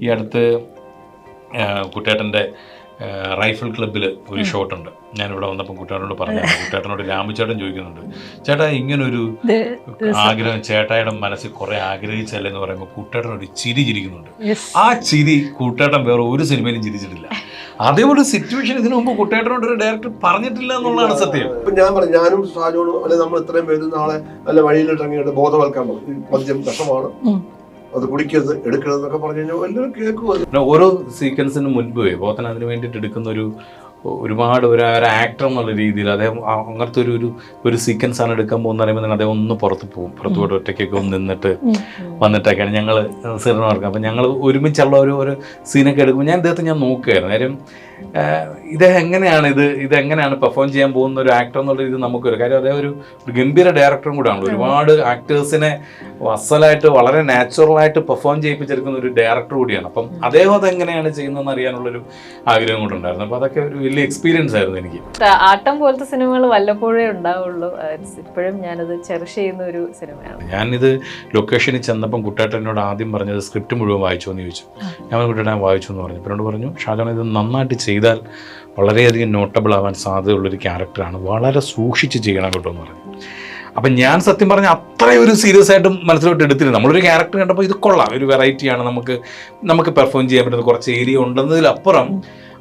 ഈ അടുത്ത് കുട്ടേട്ടൻ്റെ റൈഫിൾ ക്ലബ്ബിൽ ഒരു ഷോട്ടുണ്ട്. ഞാനിവിടെ വന്നപ്പോൾ കുട്ടേട്ടനോട് പറഞ്ഞു, കുട്ടേട്ടനോട് രാമചേട്ടൻ ചോദിക്കുന്നുണ്ട്, ചേട്ടാ ഇങ്ങനൊരു ആഗ്രഹം ചേട്ടായുടെ മനസ്സിൽ കുറേ ആഗ്രഹിച്ചല്ലെന്ന് പറയുമ്പോൾ കുട്ടേട്ടനൊരു ചിരി ചിരിക്കുന്നുണ്ട്. ആ ചിരി കുട്ടേട്ടൻ വേറെ ഒരു സിനിമയിലും ചിരിച്ചിട്ടില്ല. അതേപോലെ സിറ്റുവേഷൻ ഇതിനു മുമ്പ് കുട്ടേട്ടനോട് ഒരു ഡയറക്ടർ പറഞ്ഞിട്ടില്ല എന്നുള്ളതാണ് സത്യം. ഇപ്പം ഞാൻ പറഞ്ഞു, ഞാനും ഷാജോണും അല്ലെ നമ്മൾ ഇത്രയും പേര് നാളെ നല്ല വഴിയിലിട്ടിറങ്ങിയിട്ട് ബോധവൽക്കരണം, മദ്യം വിഷമാണ്, അത് കുടിക്കരുത്, എടുക്കരുത് എന്നൊക്കെ പറഞ്ഞു കഴിഞ്ഞാൽ എല്ലാവരും കേൾക്കും. ഓരോ സീക്വൻസിന് മുൻപ് ബോധന അതിന് വേണ്ടിയിട്ട് എടുക്കുന്ന ഒരുപാട് ഒരു ആക്ടർ എന്നുള്ള രീതിയിൽ അദ്ദേഹം അങ്ങനത്തെ ഒരു സീക്വൻസ് ആണ് എടുക്കാൻ പോകുന്ന പറയുമ്പോൾ തന്നെ അദ്ദേഹം ഒന്ന് പുറത്ത് പോകും, പുറത്തോട്ട് ഒറ്റയ്ക്കൊക്കെ ഒന്ന് നിന്നിട്ട് വന്നിട്ടൊക്കെയാണ് ഞങ്ങൾ സിനിമ നടക്കുക. അപ്പം ഞങ്ങൾ ഒരുമിച്ചുള്ള ഒരു സീനൊക്കെ എടുക്കുമ്പോൾ ഞാൻ ഇദ്ദേഹത്തെ ഞാൻ നോക്കുകയായിരുന്നു. കാര്യം ഇദ്ദേഹം എങ്ങനെയാണ് ഇതെങ്ങനെയാണ് പെർഫോം ചെയ്യാൻ പോകുന്ന ഒരു ആക്ടർ എന്നുള്ള ഇത് നമുക്കൊരു കാര്യം. അദ്ദേഹം ഒരു ഗംഭീര ഡയറക്ടറും കൂടെ ആണല്ലോ. ഒരുപാട് ആക്ടേഴ്സിനെ അസലായിട്ട് വളരെ നാച്ചുറലായിട്ട് പെർഫോം ചെയ്യിപ്പിച്ചെടുക്കുന്ന ഒരു ഡയറക്ടർ കൂടിയാണ്. അപ്പം അദ്ദേഹം അതെങ്ങനെയാണ് ചെയ്യുന്നതെന്ന് അറിയാനുള്ളൊരു ആഗ്രഹം കൊണ്ടുണ്ടായിരുന്നു. അപ്പോൾ അതൊക്കെ ഒരു വലിയ എക്സ്പീരിയൻസ് ആയിരുന്നു എനിക്ക്. ആട്ടം പോലത്തെ സിനിമകൾ വല്ലപ്പോഴേ ഉണ്ടാവുള്ളൂ. ഇപ്പോഴും ഞാനത് ചെറിഷ് ചെയ്യുന്ന ഒരു സിനിമയാണ്. ഞാനിത് ലൊക്കേഷനിൽ ചെന്നപ്പം കുട്ടേട്ടനോട് ആദ്യം പറഞ്ഞത് സ്ക്രിപ്റ്റ് മുഴുവൻ വായിച്ചോ എന്ന് ചോദിച്ചു. ഞാൻ കുട്ടേട്ടൻ വായിച്ചു എന്ന് പറഞ്ഞു. എന്നോട് പറഞ്ഞു, ഷാജോൺ ഇത് നന്നായിട്ട് ചെയ്താൽ വളരെയധികം നോട്ടബിൾ ആവാൻ സാധ്യതയുള്ളൊരു ക്യാരക്ടറാണ്, വളരെ സൂക്ഷിച്ച് ചെയ്യണം കേട്ടോ എന്ന് പറഞ്ഞു. അപ്പം ഞാൻ സത്യം പറഞ്ഞാൽ അത്രയും ഒരു സീരിയസ് ആയിട്ടും മനസ്സിലോട്ട് എടുത്തിരുന്നു. നമ്മളൊരു ക്യാരക്ടർ കണ്ടപ്പോൾ ഇത് കൊള്ളാം, ഒരു വെറൈറ്റിയാണ്, നമുക്ക് പെർഫോം ചെയ്യാൻ പറ്റുന്ന കുറച്ച് ഏരിയ ഉണ്ടെന്നതിലപ്പുറം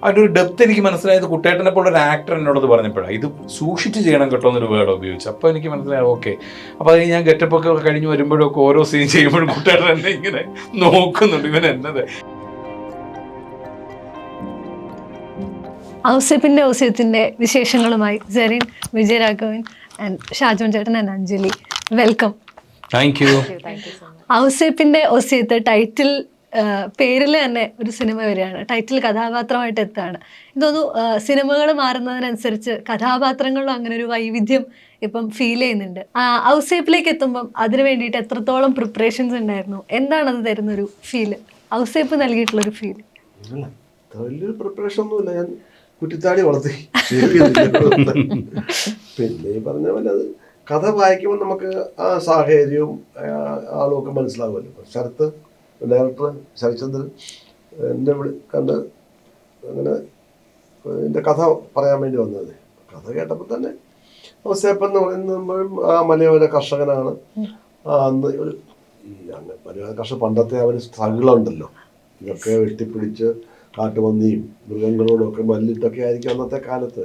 അതിൻ്റെ ഒരു ഡെപ്ത് എനിക്ക് മനസ്സിലായത് കുട്ടേട്ടനെ പോലെ ഒരു ആക്ടർ എന്നോടത് പറഞ്ഞപ്പോഴാണ്. ഇത് സൂക്ഷിച്ച് ചെയ്യണം കേട്ടോ എന്നൊരു വേർഡ് ഉപയോഗിച്ചു. അപ്പോൾ എനിക്ക് മനസ്സിലായി ഓക്കെ. അപ്പോൾ അത് ഞാൻ ഗെറ്റപ്പൊക്കെ കഴിഞ്ഞ് വരുമ്പോഴൊക്കെ ഓരോ സീൻ ചെയ്യുമ്പോഴും കുട്ടേട്ടൻ എന്നെ ഇങ്ങനെ നോക്കുന്നുണ്ട്, ഇവൻ എന്നത്. ഔസേപ്പിൻ്റെ വിശേഷങ്ങളുമായി ജെറിൻ, വിജയരാഘവൻ ആൻഡ് ഷാജോൺ ചേട്ടൻ and Anjali, welcome. Thank you. ഔസേപ്പിൻ്റെ ഒസ്യത്ത് ടൈറ്റിൽ പേരിൽ തന്നെ ഒരു സിനിമ വരികയാണ്, ടൈറ്റിൽ കഥാപാത്രമായിട്ട് എത്തുകയാണ്. ഇതൊന്നു സിനിമകൾ മാറുന്നതിനനുസരിച്ച് കഥാപാത്രങ്ങളിലും അങ്ങനെ ഒരു വൈവിധ്യം ഇപ്പം ഫീൽ ചെയ്യുന്നുണ്ട്. ഔസേപ്പിലേക്ക് എത്തുമ്പം അതിന് വേണ്ടിയിട്ട് എത്രത്തോളം പ്രിപ്പറേഷൻസ് ഉണ്ടായിരുന്നു? എന്താണ് അത് തരുന്നൊരു ഫീല്, ഔസേപ്പ് നൽകിയിട്ടുള്ളൊരു ഫീല്? വലിയൊരു പ്രിപ്പറേഷൻ ഒന്നുമില്ല, ഞാൻ കുറ്റിത്താടി വളർത്തി. പിന്നെ ഈ പറഞ്ഞ പോലെ അത് കഥ വായിക്കുമ്പോൾ നമുക്ക് ആ സാഹചര്യവും ആളും ഒക്കെ മനസ്സിലാവുമല്ലോ. ശരത്ത് ഡയറക്ടർ ശരത്ചന്ദ്രൻ എന്നെ കണ്ട് അങ്ങനെ എൻ്റെ കഥ പറയാൻ വേണ്ടി വന്നത്. കഥ കേട്ടപ്പോൾ തന്നെ ഔസേപ്പ് എന്ന് പറയുമ്പോഴും ആ മലയോര കർഷകനാണ്. അന്ന് ഒരു മലയോര കർഷകർ പണ്ടത്തെ ആ ഒരു സ്ട്രഗിളുണ്ടല്ലോ, ഇതൊക്കെ വെട്ടിപ്പിടിച്ച് കാട്ടുപന്നിയും മൃഗങ്ങളോടൊക്കെ മല്ലിട്ടൊക്കെ ആയിരിക്കും അന്നത്തെ കാലത്ത്.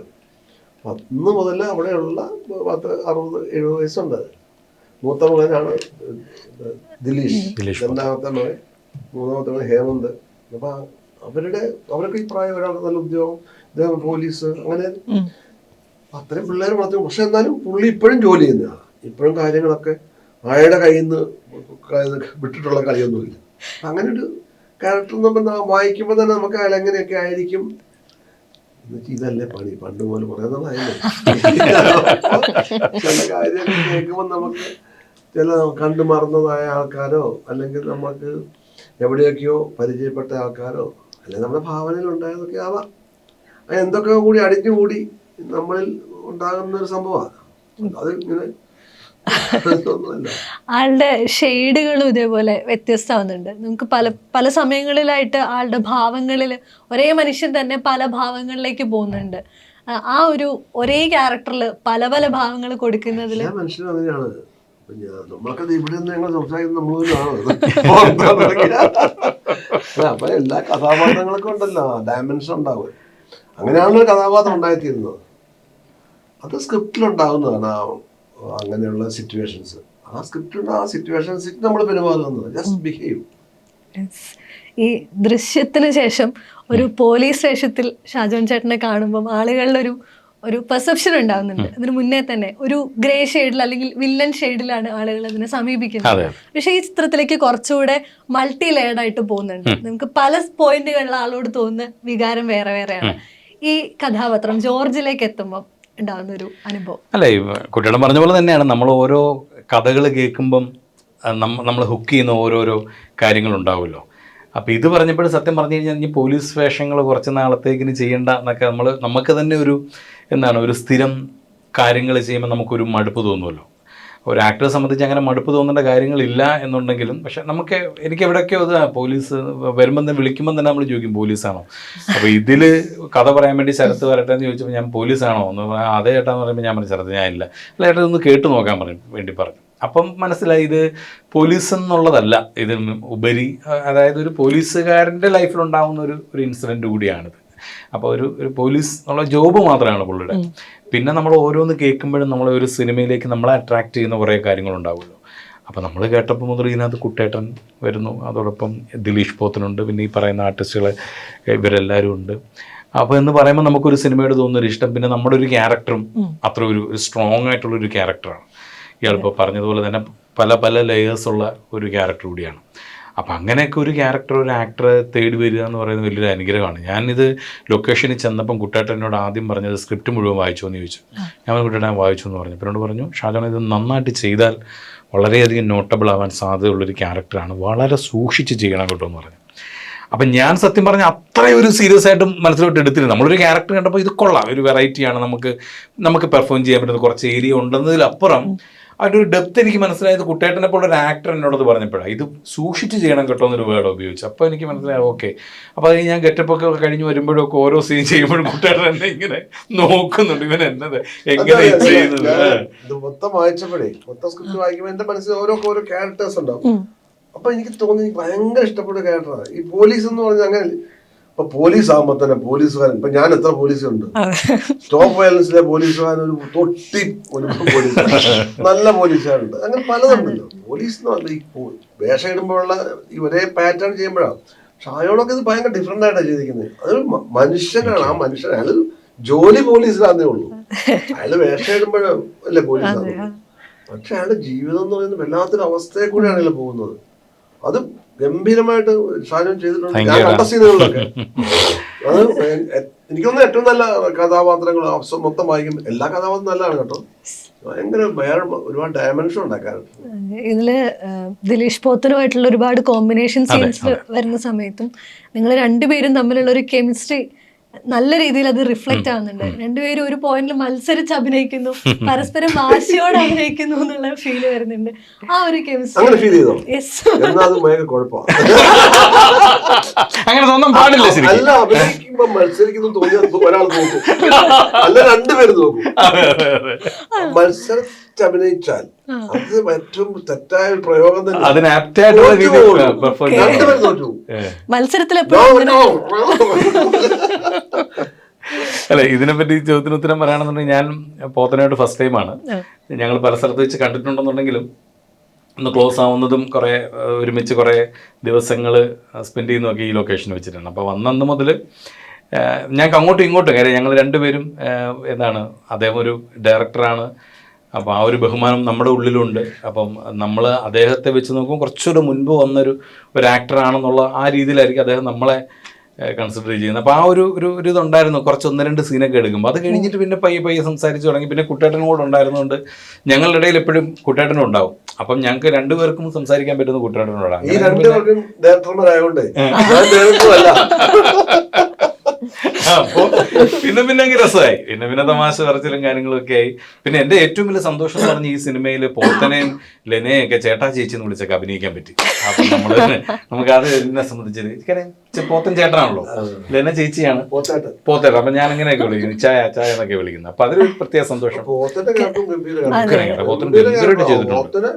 അന്ന് മുതൽ അവിടെയുള്ള 60-70 വയസ്സുണ്ട്. മൂത്ത മകനാണ് ദിലീഷ്, രണ്ടാമത്തെ മകൻ, മൂന്നാമത്തെ മകൻ ഹേമന്ത്. അപ്പം അവരൊക്കെ ഈ പ്രായം, ഒരാൾക്ക് നല്ല ഉദ്യോഗം, ഇദ്ദേഹം പോലീസ്, അങ്ങനെ അത്രയും പിള്ളേർ വളർത്തും. പക്ഷെ എന്നാലും പുള്ളി ഇപ്പോഴും ജോലി ചെയ്യുന്നതാണ്. ഇപ്പോഴും കാര്യങ്ങളൊക്കെ അയാളുടെ കയ്യിൽ നിന്ന് വിട്ടിട്ടുള്ള കളിയൊന്നുമില്ല. അങ്ങനെ ഒരു ക്യാരക്ടർ നമ്മൾ വായിക്കുമ്പോൾ തന്നെ നമുക്ക് അയാൾ എങ്ങനെയൊക്കെ ആയിരിക്കും. ഇതല്ലേ പണി, പണ്ട് പോലെ പറയുന്നതായല്ലേ. ചില കാര്യങ്ങൾ കേൾക്കുമ്പോൾ നമുക്ക് ചില കണ്ടു മറന്നതായ ആൾക്കാരോ അല്ലെങ്കിൽ നമുക്ക് എവിടെയൊക്കെയോ പരിചയപ്പെട്ട ആൾക്കാരോ അല്ലെങ്കിൽ നമ്മുടെ ഭാവനയിൽ ഉണ്ടായതൊക്കെ ആവാം. എന്തൊക്കെ കൂടി അടിഞ്ഞുകൂടി നമ്മളിൽ ഉണ്ടാകുന്ന ഒരു സംഭവമാണ് അത്. ഇങ്ങനെ ആളുടെ ഷെയ്ഡുകളും ഇതേപോലെ വ്യത്യസ്തമാവുന്നുണ്ട്. നമുക്ക് പല സമയങ്ങളിലായിട്ട് ആളുടെ ഭാവങ്ങളിൽ ഒരേ മനുഷ്യൻ തന്നെ പല ഭാവങ്ങളിലേക്ക് പോകുന്നുണ്ട്. ആ ഒരു ഒരേ ക്യാരക്ടറിൽ പല പല ഭാവങ്ങൾ കൊടുക്കുന്നതിൽ മനുഷ്യനും അങ്ങനെയാണ്. നമ്മളൊക്കെ ഇവിടെ നിന്ന് ഞങ്ങൾ സംസാരിക്കുന്നത് അപ്പൊ എല്ലാ കഥാപാത്രങ്ങൾക്കും ഉണ്ടല്ലോ ഡയമെൻഷൻ ഉണ്ടാവും. അങ്ങനെയാണല്ലോ കഥാപാത്രം ഉണ്ടായിത്തീരുന്നത്. അത് സ്ക്രിപ്റ്റിലുണ്ടാകുന്നതാണ്. അങ്ങനെയുള്ള സിറ്റുവേഷൻസ്, ആ സ്ക്രിപ്റ്റ്, ആ സിറ്റുവേഷൻസ് നമ്മൾ പെരുമാറുന്നത്. Just behave. ഈ ദൃശ്യത്തിന് ശേഷം ഒരു പോലീസ് സ്റ്റേഷനിൽ ഷാജോൺ ചേട്ടനെ കാണുമ്പം ആളുകളുടെ ഒരു പെർസെപ്ഷൻ ഉണ്ടാകുന്നുണ്ട്. അതിന് മുന്നേ തന്നെ ഒരു ഗ്രേ ഷെയ്ഡിൽ അല്ലെങ്കിൽ വില്ലൻ ഷെയ്ഡിലാണ് ആളുകൾ അതിനെ സമീപിക്കുന്നത്. പക്ഷേ ഈ ചിത്രത്തിലേക്ക് കുറച്ചുകൂടെ മൾട്ടി ലെയർഡ് ആയിട്ട് പോകുന്നുണ്ട്. നമുക്ക് പല പോയിന്റുകളിൽ ആളോട് തോന്നുന്ന വികാരം വേറെ വേറെയാണ്. ഈ കഥാപാത്രം ജോർജിലേക്ക് എത്തുമ്പം ഉണ്ടാകുന്ന ഒരു അനുഭവം അല്ല, കുട്ടികളും പറഞ്ഞ പോലെ തന്നെയാണ്. നമ്മൾ ഓരോ കഥകൾ കേൾക്കുമ്പം നമ്മൾ ഹുക്ക് ചെയ്യുന്ന ഓരോരോ കാര്യങ്ങളുണ്ടാവുമല്ലോ. അപ്പോൾ ഇത് പറഞ്ഞപ്പോഴും സത്യം പറഞ്ഞു കഴിഞ്ഞാൽ ഇനി പോലീസ് വേഷങ്ങൾ കുറച്ച് നാളത്തേക്കിന് ചെയ്യേണ്ട എന്നൊക്കെ നമുക്ക് തന്നെ ഒരു സ്ഥിരം കാര്യങ്ങൾ ചെയ്യുമ്പോൾ നമുക്കൊരു മടുപ്പ് തോന്നുമല്ലോ. ഒരു ആക്ടറെ സംബന്ധിച്ച് അങ്ങനെ മടുപ്പ് തോന്നേണ്ട കാര്യങ്ങളില്ല എന്നുണ്ടെങ്കിലും പക്ഷെ എനിക്ക് എവിടെയൊക്കെയോ അത് പോലീസ് വരുമ്പം തന്നെ വിളിക്കുമ്പം തന്നെ നമ്മൾ ചോദിക്കും പോലീസാണോ. അപ്പോൾ ഇതിൽ കഥ പറയാൻ വേണ്ടി ശരത്ത് വരട്ടെ എന്ന് ചോദിച്ചപ്പോൾ ഞാൻ പോലീസാണോ എന്ന് അതേ ചേട്ടാന്ന് പറയുമ്പോൾ ഞാൻ പറഞ്ഞു ശരത്ത് ഞാൻ ഇല്ല അല്ല ചേട്ടാ ഒന്ന് കേട്ട് നോക്കാൻ വേണ്ടി പറഞ്ഞു. അപ്പം മനസ്സിലായി ഇത് പോലീസ് എന്നുള്ളതല്ല, ഇതിന് ഉപരി അതായത് ഒരു പോലീസുകാരൻ്റെ ലൈഫിലുണ്ടാകുന്ന ഒരു ഇൻസിഡൻറ്റ് കൂടിയാണിത്. അപ്പോൾ ഒരു പോലീസ് എന്നുള്ള ജോബ് മാത്രമാണ് പുള്ളിയുടെ. പിന്നെ നമ്മൾ ഓരോന്ന് കേൾക്കുമ്പോഴും നമ്മളെ ഒരു സിനിമയിലേക്ക് നമ്മളെ അട്രാക്ട് ചെയ്യുന്ന കുറേ കാര്യങ്ങളുണ്ടാവുമല്ലോ. അപ്പോൾ നമ്മൾ കേട്ടപ്പോൾ മുതൽ ഇതിനകത്ത് കുട്ടേട്ടൻ വരുന്നു, അതോടൊപ്പം ദിലീഷ് പോത്തനുണ്ട്, പിന്നെ ഈ പറയുന്ന ആർട്ടിസ്റ്റുകൾ ഇവരെല്ലാവരും ഉണ്ട്. അപ്പോൾ എന്ന് പറയുമ്പോൾ നമുക്കൊരു സിനിമയോട് തോന്നുന്നൊരു ഇഷ്ടം, പിന്നെ നമ്മുടെ ഒരു ക്യാരക്ടറും അത്ര ഒരു സ്ട്രോങ് ആയിട്ടുള്ളൊരു ക്യാരക്ടറാണ്. ഇയാളിപ്പോൾ പറഞ്ഞതുപോലെ തന്നെ പല പല ലെയേഴ്സുള്ള ഒരു ക്യാരക്ടർ കൂടിയാണ്. അപ്പം അങ്ങനെയൊക്കെ ഒരു ക്യാരക്ടർ ഒരു ആക്ടറെ തേടി വരിക എന്ന് പറയുന്നത് വലിയൊരു അനുഗ്രഹമാണ്. ഞാനിത് ലൊക്കേഷനിൽ ചെന്നപ്പം കുട്ടേട്ടൻ എന്നോട് ആദ്യം പറഞ്ഞത് സ്ക്രിപ്റ്റ് മുഴുവൻ വായിച്ചോ എന്ന് ചോദിച്ചു. ഞാൻ കുട്ടേട്ടൻ വായിച്ചു എന്ന് പറഞ്ഞു. എന്നോട് പറഞ്ഞു ഷാജോൺ ഇത് നന്നായിട്ട് ചെയ്താൽ വളരെയധികം നോട്ടബിൾ ആവാൻ സാധ്യതയുള്ളൊരു ക്യാരക്ടറാണ്, വളരെ സൂക്ഷിച്ച് ചെയ്യണം കേട്ടോ എന്ന് പറഞ്ഞു. അപ്പം ഞാൻ സത്യം പറഞ്ഞാൽ അത്രയും ഒരു സീരിയസ് ആയിട്ട് മനസ്സിലോട്ട് എടുത്തിരുന്നു. നമ്മളൊരു ക്യാരക്ടർ കണ്ടപ്പോൾ ഇത് കൊള്ളാം, ഒരു വെറൈറ്റിയാണ്, നമുക്ക് പെർഫോം ചെയ്യാൻ പറ്റുന്ന കുറച്ച് ഏരിയ ഉണ്ടെന്നതിലപ്പുറം അതിൻ്റെ ഒരു ഡെപ്ത് എനിക്ക് മനസ്സിലായത് കുട്ടേട്ടനെ പോലെ ഒരു ആക്ടർ എന്നോടത് പറഞ്ഞപ്പോഴാണ്. ഇത് സൂക്ഷിച്ച് ചെയ്യണം കേട്ടോ എന്നൊരു വേർഡ് ഉപയോഗിച്ചു. അപ്പോൾ എനിക്ക് മനസ്സിലായി ഓക്കെ. അപ്പോൾ അത് ഞാൻ ഗെറ്റപ്പൊക്കെ കഴിഞ്ഞ് വരുമ്പോഴൊക്കെ ഓരോ സീൻ ചെയ്യുമ്പോഴും കുട്ടേട്ടൻ എന്നെ ഇങ്ങനെ നോക്കുന്നുണ്ട്, ഇവൻ എന്നത് എങ്ങനെ ചെയ്യുന്നത്. ഇത് മൊത്തം വായിച്ചപ്പോഴേ മൊത്തം സ്ക്രിപ്റ്റ് വായിക്കുമ്പോൾ എൻ്റെ മനസ്സിൽ ഓരോ ക്യാരക്ടേഴ്സ് ഉണ്ടാവും. അപ്പൊ എനിക്ക് തോന്നി എനിക്ക് ഭയങ്കര ഇഷ്ടപ്പെട്ട ക്യാരക്ടറാണ് ഈ പോലീസ് എന്ന് പറഞ്ഞാൽ. അങ്ങനെ ഇപ്പൊ പോലീസ് ആകുമ്പോ തന്നെ പോലീസുകാരൻ, ഇപ്പൊ ഞാൻ എത്ര പോലീസുണ്ട്, സ്റ്റോപ്പ് വയലൻസിലെ പോലീസുകാരൻ ഒരു തൊട്ടി ഒരു പോലീസ്, നല്ല പോലീസുകാരുണ്ട്, അങ്ങനെ പലതുണ്ടല്ലോ. പോലീസ് എന്ന് പറഞ്ഞാൽ ഈ വേഷം ഇടുമ്പോഴുള്ള ഈ ഒരേ പാറ്റേൺ ചെയ്യുമ്പോഴാണ്. ഷായോണൊക്കെ ഇത് ഭയങ്കര ഡിഫറെന്റ് ആയിട്ടാണ് ചെയ്തിരിക്കുന്നത്. അതൊരു മനുഷ്യനാണ്, ആ മനുഷ്യൻ അയാൾ ജോലി പോലീസിലാന്നേ ഉള്ളൂ, അയാൾ വേഷം ഇടുമ്പോഴും അല്ലേ പോലീസാണ്. പക്ഷെ അയാളുടെ ജീവിതം എന്ന് പറയുന്നത് വല്ലാത്തൊരു അവസ്ഥയെ കൂടെയാണ് അയാൾ പോകുന്നത്. അത് ഗംഭീരമായിട്ട് ഷാജോൺ ചെയ്തിട്ടുണ്ട്. ഞാൻ കണ്ട സീനുകളിലൊക്കെ അത് എനിക്കൊന്നും ഏറ്റവും നല്ല കഥാപാത്രങ്ങൾ മൊത്തം വായിക്കും. എല്ലാ കഥാപാത്രം നല്ലതാണ് കേട്ടോ, ഭയങ്കര വേറെ ഒരുപാട് ഡയമെൻഷൻ ഉണ്ടാക്കാൻ. ഇതില് ദിലീഷ് പോത്തനുമായിട്ടുള്ള ഒരുപാട് കോമ്പിനേഷൻ സീൻസ് വരുന്ന സമയത്തും നിങ്ങൾ രണ്ടുപേരും തമ്മിലുള്ള ഒരു കെമിസ്ട്രി നല്ല രീതിയിൽ അത് റിഫ്ലക്റ്റ് ആവുന്നുണ്ട്. രണ്ടുപേരും ഒരു പോയിന്റിൽ മത്സരിച്ച് അഭിനയിക്കുന്നു, പരസ്പരം വാശിയോടെ അഭിനയിക്കുന്നു എന്നുള്ള ഫീല് വരുന്നുണ്ട്. ആ ഒരു കെമിസ്ട്രി അങ്ങനെ തോന്നാൻ പാടില്ല. അല്ല അഭിനയിക്കുമ്പോ മത്സരിക്കുന്നു തോന്നിയ ഒരാൾ നോക്കും, അല്ല രണ്ടുപേരും നോക്കും. മത്സരിച്ച് അഭിനയിച്ചാൽ അത് ഏറ്റവും തെറ്റായ ഒരു പ്രയോഗം തന്നെ. രണ്ടുപേരും തോറ്റു മത്സരത്തിൽ. അല്ല ഇതിനെപ്പറ്റി ചോദ്യത്തിന് ഉത്തരം പറയുകയാണെന്നുണ്ടെങ്കിൽ ഞാൻ പോത്തനായിട്ട് ഫസ്റ്റ് ടൈമാണ്. ഞങ്ങൾ പല സ്ഥലത്ത് വെച്ച് കണ്ടിട്ടുണ്ടെന്നുണ്ടെങ്കിലും ഒന്ന് ക്ലോസ് ആവുന്നതും കുറേ ഒരുമിച്ച് കുറേ ദിവസങ്ങൾ സ്പെൻഡ് ചെയ്യുന്നതൊക്കെ ഈ ലൊക്കേഷൻ വെച്ചിട്ടാണ്. അപ്പോൾ വന്നന്ന് മുതൽ ഞങ്ങൾക്ക് അങ്ങോട്ടും ഇങ്ങോട്ടും കാര്യം ഞങ്ങൾ രണ്ടുപേരും എന്താണ്, അദ്ദേഹം ഒരു ഡയറക്ടറാണ്, അപ്പോൾ ആ ഒരു ബഹുമാനം നമ്മുടെ ഉള്ളിലുണ്ട്. അപ്പം നമ്മൾ അദ്ദേഹത്തെ വെച്ച് നോക്കുമ്പോൾ കുറച്ചുകൂടെ മുൻപ് വന്നൊരു ആക്ടറാണെന്നുള്ള ആ രീതിയിലായിരിക്കും അദ്ദേഹം നമ്മളെ കൺസിഡർ ചെയ്യുന്നത്. അപ്പോൾ ആ ഒരു ഇതുണ്ടായിരുന്നു. കുറച്ച് 1-2 സീനൊക്കെ എടുക്കുമ്പോൾ അത് കഴിഞ്ഞിട്ട് പിന്നെ പയ്യെ സംസാരിച്ച് തുടങ്ങി. പിന്നെ കുട്ടേട്ടനും കൂടെ ഉണ്ടായിരുന്നുകൊണ്ട് ഞങ്ങളുടെ ഇടയിൽ എപ്പോഴും കുട്ടേട്ടനും ഉണ്ടാവും. അപ്പം ഞങ്ങൾക്ക് രണ്ടുപേർക്കും സംസാരിക്കാൻ പറ്റുന്ന കുട്ടേട്ടനോടാണ്. ഈ രണ്ടുപേർക്കും ഡയറക്ടർമാരായതുകൊണ്ട് അപ്പോൾ പിന്നെ അങ്ങ് രസമായി. പിന്നെ തമാശ പറച്ചിലും കാര്യങ്ങളൊക്കെ ആയി. പിന്നെ എൻ്റെ ഏറ്റവും വലിയ സന്തോഷം എന്ന് പറഞ്ഞ ഈ സിനിമയിൽ പോത്തനെയും ലെനയൊക്കെ ചേട്ടാ ചേച്ചി എന്ന് വിളിച്ചൊക്കെ അഭിനയിക്കാൻ പറ്റി. അപ്പം നമുക്ക് അത് എന്നെ സംബന്ധിച്ച് പോത്തൻ ചേട്ടനാണല്ലോ, ലെന ചേച്ചിയാണ് പോത്തേട്ട. അപ്പൊ ഞാൻ ഇങ്ങനെയൊക്കെ വിളിക്കുന്നു, ചായ എന്നൊക്കെ വിളിക്കുന്നത്. അപ്പൊ അതൊരു പ്രത്യേക സന്തോഷം. പോത്തൻ ഗംഭീരമായിട്ട് ചെയ്തിട്ടുണ്ട്.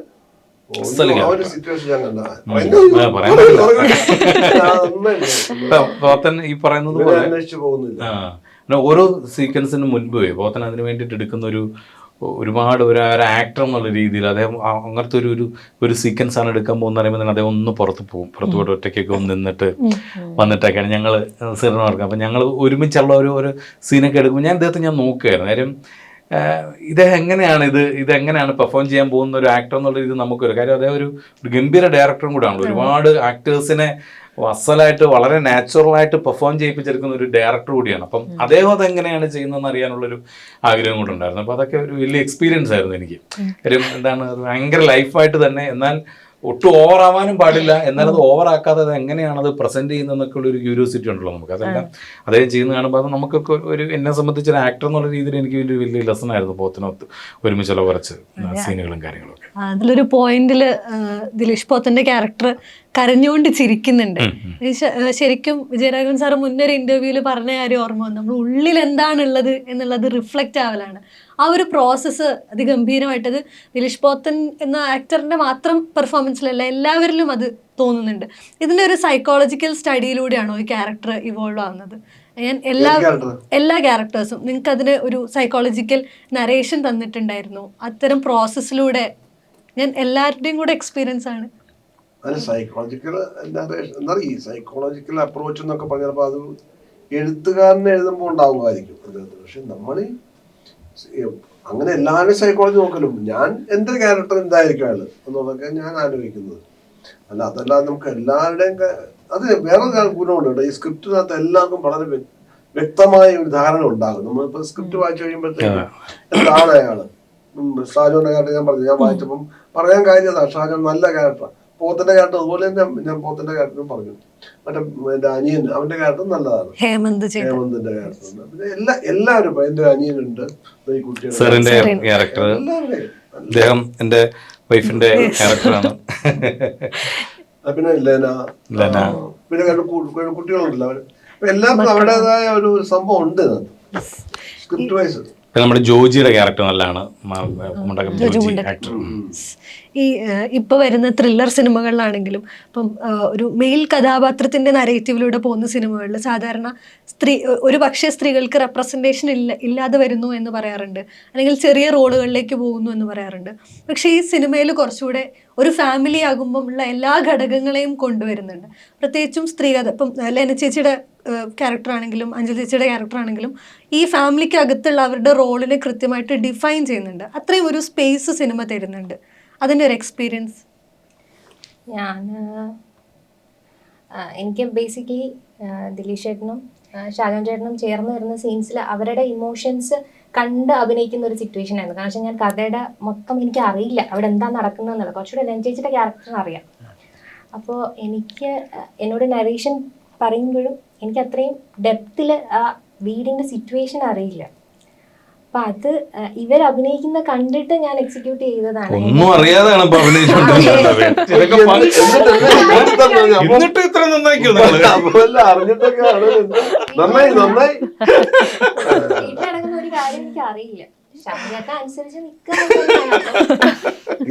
പോത്തൻ ഈ പറയുന്നത് പോലെ ഓരോ സീക്വൻസിന് മുൻപ് പോത്തൻ അതിന് വേണ്ടിയിട്ട് എടുക്കുന്ന ഒരുപാട് ഒരു ആക്ടർ എന്നുള്ള രീതിയിൽ അദ്ദേഹം അങ്ങനത്തെ ഒരു സീക്വൻസ് ആണ് എടുക്കാൻ പോകുന്ന പറയുമ്പോൾ അദ്ദേഹം ഒന്ന് പുറത്തുപോയിട്ട് ഒറ്റയ്ക്കൊക്കെ ഒന്ന് വന്നിട്ടൊക്കെയാണ് ഞങ്ങൾ സിനിമ നടക്കുക. അപ്പം ഞങ്ങൾ ഒരുമിച്ചുള്ള ഒരു സീനൊക്കെ എടുക്കുമ്പോൾ ഞാൻ ഇദ്ദേഹത്തെ നോക്കുകയായിരുന്നു. കാര്യം ഇതെങ്ങനെയാണ് പെർഫോം ചെയ്യാൻ പോകുന്ന ഒരു ആക്ടർ എന്നുള്ള ഇത് നമുക്കൊരു കാര്യം. അദ്ദേഹം ഒരു ഗംഭീര ഡയറക്ടറും കൂടെ ആണല്ലോ. ഒരുപാട് ആക്ടേഴ്സിനെ അസലായിട്ട് വളരെ നാച്ചുറലായിട്ട് പെർഫോം ചെയ്യിപ്പിച്ചെടുക്കുന്ന ഒരു ഡയറക്ടർ കൂടിയാണ്. അപ്പം അദ്ദേഹം അതെങ്ങനെയാണ് ചെയ്യുന്നതെന്ന് അറിയാനുള്ളൊരു ആഗ്രഹം കൊണ്ടുണ്ടായിരുന്നു. അപ്പോൾ അതൊക്കെ ഒരു വലിയ എക്സ്പീരിയൻസ് ആയിരുന്നു എനിക്ക്. കാര്യം എന്താണ്, അത് ഭയങ്കര ലൈഫായിട്ട് തന്നെ, എന്നാൽ ഒട്ടും ഓവർ ആവാനും പാടില്ല, എന്നാലത് ഓവർ ആക്കാതെ അത് എങ്ങനെയാണ് അത് പ്രസന്റ് ചെയ്യുന്നതെന്നൊക്കെ ഉള്ള ഒരു ക്യൂരിയോസിറ്റി ഉണ്ടല്ലോ നമുക്ക്. അതെല്ലാം അദ്ദേഹം ചെയ്യുന്ന കാണുമ്പോൾ അത് നമുക്കൊക്കെ ഒരു എന്നെ സംബന്ധിച്ച് ഒരു ആക്ടർ എന്നുള്ള രീതിയിൽ എനിക്ക് വലിയ ലെസൺ ആയിരുന്നു പോത്തിനൊത്ത് ഒരുമിച്ചുള്ള കുറച്ച് സീനുകളും കാര്യങ്ങളൊക്കെ. അതിലൊരു പോയിന്റില് ദിലീഷ് പോത്തന്റെ ക്യാരക്ടർ കരഞ്ഞുകൊണ്ട് ചിരിക്കുന്നുണ്ട്. ശരിക്കും വിജയരാഘവൻ സാറ് മുന്നൊരു ഇന്റർവ്യൂവിൽ പറഞ്ഞ കാര്യം ഓർമ്മ വന്നു, നമ്മൾ ഉള്ളിൽ എന്താണുള്ളത് എന്നുള്ളത് റിഫ്ലക്റ്റ് ആവലാണ്. ആ ഒരു പ്രോസസ്സ് അതിഗംഭീരമായിട്ടത് ദിലീഷ് പോത്തൻ എന്ന ആക്ടറിന്റെ മാത്രം പെർഫോമൻസിലല്ല, എല്ലാവരിലും അത് തോന്നുന്നുണ്ട്. ഇതിന്റെ ഒരു സൈക്കോളജിക്കൽ സ്റ്റഡിയിലൂടെയാണോ ഈ ക്യാരക്ടർ ഇവോൾവ് ആവുന്നത്? ഞാൻ എല്ലാ ക്യാരക്ടേഴ്സും നിങ്ങൾക്ക് അതിന് ഒരു സൈക്കോളജിക്കൽ നരേഷൻ തന്നിട്ടുണ്ടായിരുന്നു. അത്തരം പ്രോസസ്സിലൂടെ ഞാൻ എല്ലാവരുടെയും കൂടെ എക്സ്പീരിയൻസ് ആണ്. അതിന് സൈക്കോളജിക്കൽ എന്താ ഈ സൈക്കോളജിക്കൽ അപ്രോച്ച് എന്നൊക്കെ പറഞ്ഞപ്പോൾ അത് എഴുത്തുകാരനെ എഴുതുമ്പോൾ ഉണ്ടാവുമായിരിക്കും അതിനകത്ത്. പക്ഷെ നമ്മൾ അങ്ങനെ എല്ലാവരും സൈക്കോളജി നോക്കലും ഞാൻ എൻ്റെ ക്യാരക്ടർ എന്തായിരിക്കും അയാൾ എന്നുള്ളതൊക്കെ ഞാൻ ആലോചിക്കുന്നത്. അല്ല അതല്ലാതെ നമുക്ക് എല്ലാവരുടെയും അത് വേറെ ഗുണമുണ്ട് കേട്ടോ. ഈ സ്ക്രിപ്റ്റിനകത്ത് എല്ലാവർക്കും വളരെ വ്യക്തമായ ഒരു ധാരണ ഉണ്ടാകും. നമ്മളിപ്പോൾ സ്ക്രിപ്റ്റ് വായിച്ചു കഴിയുമ്പോഴത്തേക്കും എന്താണ് അയാള്. ഷാജോന്റെ ക്യാരക്ടർ ഞാൻ പറഞ്ഞു, ഞാൻ വായിച്ചപ്പം പറയാൻ കാര്യം അതാ, ഷാജോൻ നല്ല ക്യാരക്ടറാണ്. പോത്തിന്റെ ക്യാരക്ടർ അതുപോലെ തന്നെ ഞാൻ പോത്തിന്റെ ക്യാരക്ടറും പറഞ്ഞു. മറ്റേ എന്റെ അനിയൻ, അവന്റെ ക്യാരക്ടർ നല്ലതാണ്, ഹേമന്തിന്റെ ക്യാരക്ടർ. പിന്നെ എല്ലാവരും എന്റെ അനിയനുണ്ട്, ഈ കുട്ടികളുടെ ക്യാരക്ടർ, അദ്ദേഹം എന്റെ വൈഫിന്റെ ക്യാരക്ടറാണ്. പിന്നെ ലെന, പിന്നെ കുട്ടികളുണ്ടല്ലോ അവര്. എല്ലാവർക്കും അവരുടേതായ ഒരു സംഭവം ഉണ്ട് സ്ക്രിപ്റ്റ് വൈസ്. നമ്മുടെ ജോജിയുടെ ക്യാരക്ടർ നല്ലതാണ്. ഈ ഇപ്പൊ വരുന്ന ത്രില്ലർ സിനിമകളിലാണെങ്കിലും ഇപ്പം ഒരു മെയിൽ കഥാപാത്രത്തിന്റെ നരേറ്റീവിലൂടെ പോകുന്ന സിനിമകളിൽ സാധാരണ ഒരു പക്ഷേ സ്ത്രീകൾക്ക് റെപ്രസെന്റേഷൻ ഇല്ലാതെ വരുന്നു എന്ന് പറയാറുണ്ട്, അല്ലെങ്കിൽ ചെറിയ റോളുകളിലേക്ക് പോകുന്നു എന്ന് പറയാറുണ്ട്. പക്ഷെ ഈ സിനിമയിൽ കുറച്ചുകൂടെ ഒരു ഫാമിലി ആകുമ്പം ഉള്ള എല്ലാ ഘടകങ്ങളെയും കൊണ്ടുവരുന്നുണ്ട്. പ്രത്യേകിച്ചും സ്ത്രീകഥ, ഇപ്പം ലെന ചേച്ചിയുടെ ക്യാരക്ടർ ആണെങ്കിലും അഞ്ജലി ചേച്ചിയുടെ ക്യാരക്ടർ ആണെങ്കിലും ഈ ഫാമിലിക്ക് അകത്തുള്ള അവരുടെ റോളിനെ കൃത്യമായിട്ട് ഡിഫൈൻ ചെയ്യുന്നുണ്ട്. അത്രയും ഒരു സ്പേസ് സിനിമ തരുന്നുണ്ട്. അതിൻ്റെ ഒരു എക്സ്പീരിയൻസ് എനിക്ക് ബേസിക്കലി ദിലീഷ് ചേട്ടനും ഷാജോൻ ചേട്ടനും ചേർന്ന് വരുന്ന സീൻസിൽ അവരുടെ ഇമോഷൻസ് കണ്ട് അഭിനയിക്കുന്ന ഒരു സിറ്റുവേഷൻ ആയിരുന്നു. കാരണം വെച്ചാൽ ഞാൻ കഥയുടെ മൊത്തം എനിക്ക് അറിയില്ല അവിടെ എന്താ നടക്കുന്നതെന്നുള്ളത്. കുറച്ചുകൂടെ രഞ്ജിച്ചിയുടെ ക്യാരക്ടറിന് അറിയാം. അപ്പോൾ എനിക്ക് എന്നോട് നരേഷൻ പറയുമ്പോഴും എനിക്ക് അത്രയും ഡെപ്തിൽ ആ വീടിൻ്റെ സിറ്റുവേഷൻ അറിയില്ല. അപ്പൊ അത് ഇവർ അഭിനയിക്കുന്ന കണ്ടിട്ട് ഞാൻ എക്സിക്യൂട്ട് ചെയ്തതാണ്. ഒന്നും അറിയാതാണ് വീട്ടിലടങ്ങുന്ന ഒരു കാര്യം എനിക്ക് അറിയില്ല. ശബ്ദത്തെ അനുസരിച്ച്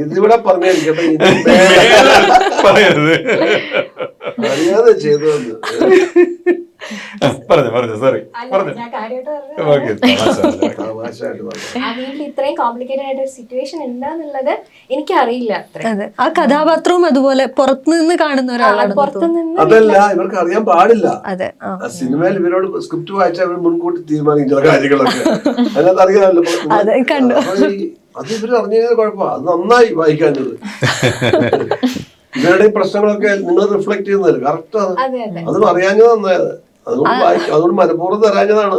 ഇതിവിടെ പറഞ്ഞിരിക്കട്ടെ, അറിയാതെ ചെയ്തത്. വീട്ടിൽ ഇത്രയും കോംപ്ലിക്കേറ്റഡ് ആയിട്ട് ഒരു സിറ്റുവേഷൻ എന്താന്നുള്ളത് എനിക്ക് അറിയില്ല. ആ കഥാപാത്രവും അതുപോലെ പുറത്തുനിന്ന് കാണുന്ന ഒരാളാണ്. പുറത്തുനിന്ന് അതല്ല, ഇവർക്ക് അറിയാൻ പാടില്ല. സിനിമയിൽ ഇവരോട് സ്ക്രിപ്റ്റ് വായിച്ചാൽ അവർ മുൻകൂട്ടി തീരുമാനിക്കും ചില കാര്യങ്ങളൊക്കെ. അതിനകത്ത് അറിയാമല്ലോ. അത് ഇവര് അറിഞ്ഞു കഴിഞ്ഞാൽ കുഴപ്പമില്ല. അത് നന്നായി വായിക്കാനുള്ളത്. ഇവരുടെ പ്രശ്നങ്ങളൊക്കെ നിങ്ങൾ റിഫ്ലക്ട് ചെയ്യുന്നത് കറക്റ്റാണ്. അത് അറിയാഞ്ഞത് നന്നായത്. അതുകൊണ്ട് മനഃപൂർവ്വം തരാഞ്ഞതാണ്.